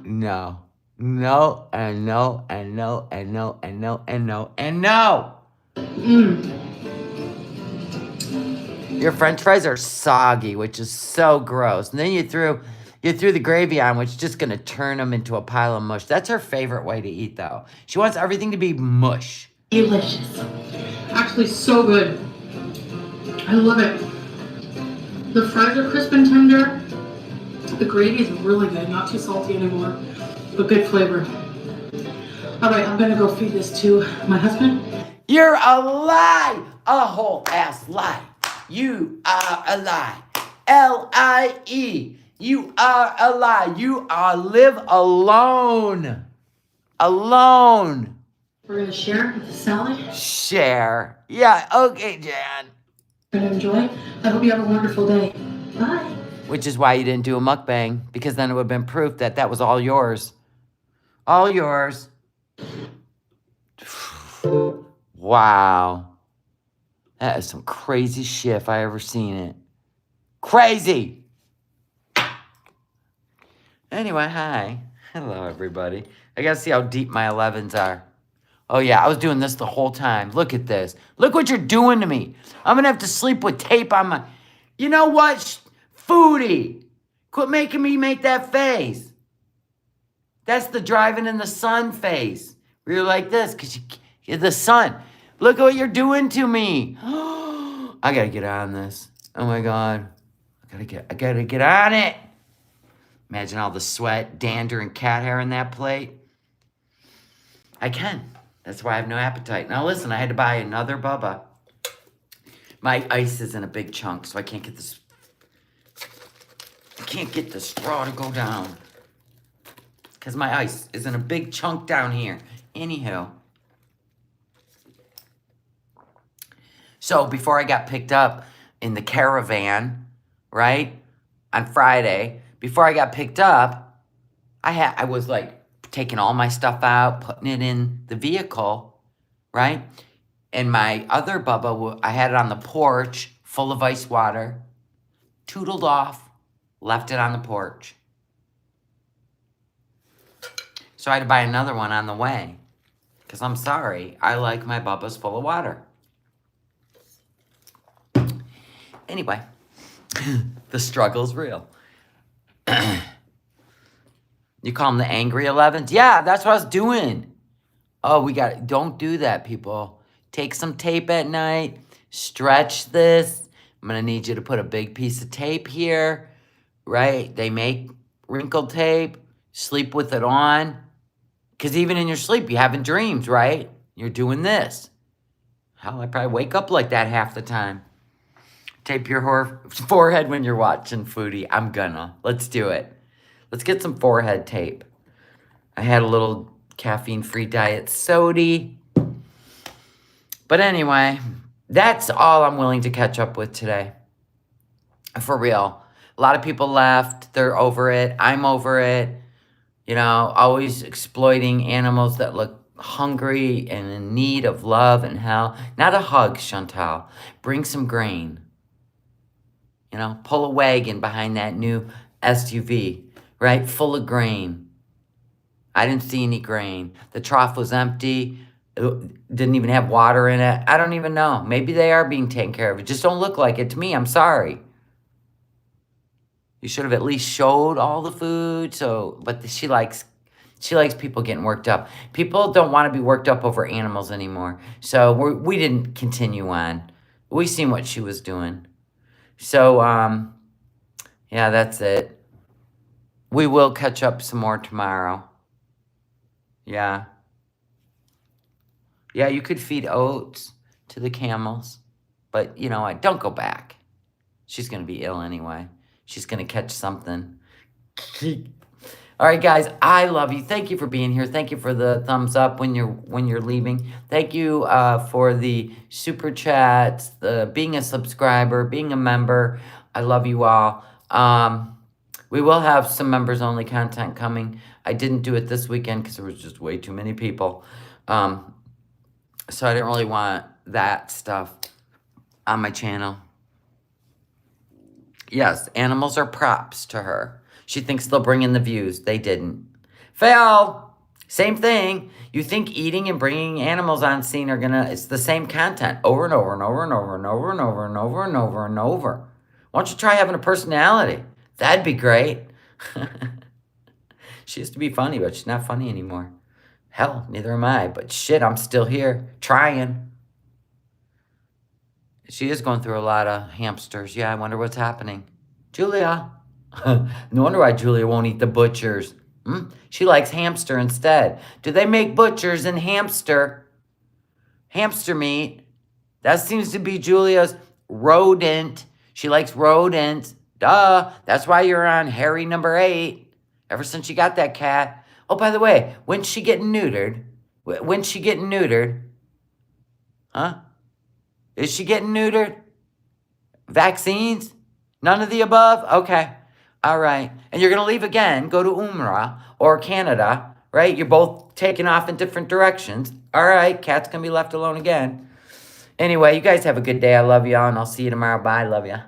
No. No, and no, and no, and no, and no, and no, and no. Your French fries are soggy, which is so gross. And then you threw the gravy on, which is just going to turn them into a pile of mush. That's her favorite way to eat, though. She wants everything to be mush. Delicious. Actually, so good. I love it. The fries are crisp and tender. The gravy is really good. Not too salty anymore, but good flavor. All right, I'm going to go feed this to my husband. You're a lie. A whole ass lie. You are a lie. L-I-E. You are a lie. You are live alone. Alone. We're going to share the salad. Share. Yeah, okay, Jan. Going to enjoy. I hope you have a wonderful day. Bye. Which is why you didn't do a mukbang, because then it would have been proof that that was all yours. All yours. Wow. That is some crazy shit if I ever seen it. Crazy! Anyway, hi. Hello, everybody. I gotta see how deep my 11s are. Oh, yeah, I was doing this the whole time. Look at this. Look what you're doing to me. I'm gonna have to sleep with tape on my... You know what? Foodie! Quit making me make that face. That's the driving in the sun face. Where you're like this, because you're the sun. Look at what you're doing to me. I gotta get on this. Oh my God. I gotta get on it. Imagine all the sweat, dander, and cat hair in that plate. I can. That's why I have no appetite. Now listen, I had to buy another Bubba. My ice is in a big chunk, so I can't get this. I can't get the straw to go down. Because my ice is in a big chunk down here. Anywho. So before I got picked up in the caravan, right, on Friday, before I got picked up, I was like taking all my stuff out, putting it in the vehicle, right? And my other Bubba, I had it on the porch, full of ice water, tootled off, left it on the porch. So I had to buy another one on the way. Because I'm sorry, I like my Bubba's full of water. Anyway, the struggle's real. You call them the angry 11s? Yeah, that's what I was doing. Oh, don't do that, people. Take some tape at night, stretch this. I'm gonna need you to put a big piece of tape here, right? They make wrinkled tape, sleep with it on. Because even in your sleep, you're having dreams, right? You're doing this. Hell, I probably wake up like that half the time. Tape your forehead when you're watching Foodie. I'm gonna. Let's do it. Let's get some forehead tape. I had a little caffeine-free diet soda. But anyway, that's all I'm willing to catch up with today. For real. A lot of people left. They're over it. I'm over it. You know, always exploiting animals that look hungry and in need of love and hell. Not a hug, Chantal. Bring some grain. You know, pull a wagon behind that new SUV, right? Full of grain. I didn't see any grain. The trough was empty. It didn't even have water in it. I don't even know. Maybe they are being taken care of. It just don't look like it to me. I'm sorry. You should have at least showed all the food. But she likes people getting worked up. People don't want to be worked up over animals anymore. So we didn't continue on. We seen what she was doing. So, yeah, that's it. We will catch up some more tomorrow. Yeah. Yeah, you could feed oats to the camels. But, you know what? Don't go back. She's going to be ill anyway. She's going to catch something. All right, guys, I love you. Thank you for being here. Thank you for the thumbs up when you're leaving. Thank you for the super chats, being a subscriber, being a member. I love you all. We will have some members-only content coming. I didn't do it this weekend because there was just way too many people. So I didn't really want that stuff on my channel. Yes, animals are props to her. She thinks they'll bring in the views. They didn't. Fail. Same thing. You think eating and bringing animals on scene are it's the same content over and over and over and over and over and over and over and over and over. Why don't you try having a personality? That'd be great. She used to be funny, but she's not funny anymore. Hell, neither am I. But shit, I'm still here, trying. She is going through a lot of hamsters. Yeah, I wonder what's happening. Julia. No wonder why Julia won't eat the butchers. She likes hamster instead. Do they make butchers and hamster meat? That seems to be Julia's rodent. She likes rodents. Duh. That's why you're on Harry number 8. Ever since you got that cat. Oh, by the way, when's she getting neutered? When's she getting neutered? Huh? Is she getting neutered? Vaccines? None of the above? Okay. All right. And you're going to leave again, go to Umrah or Canada, right? You're both taking off in different directions. All right. Cat's going to be left alone again. Anyway, you guys have a good day. I love y'all, and I'll see you tomorrow. Bye. Love ya.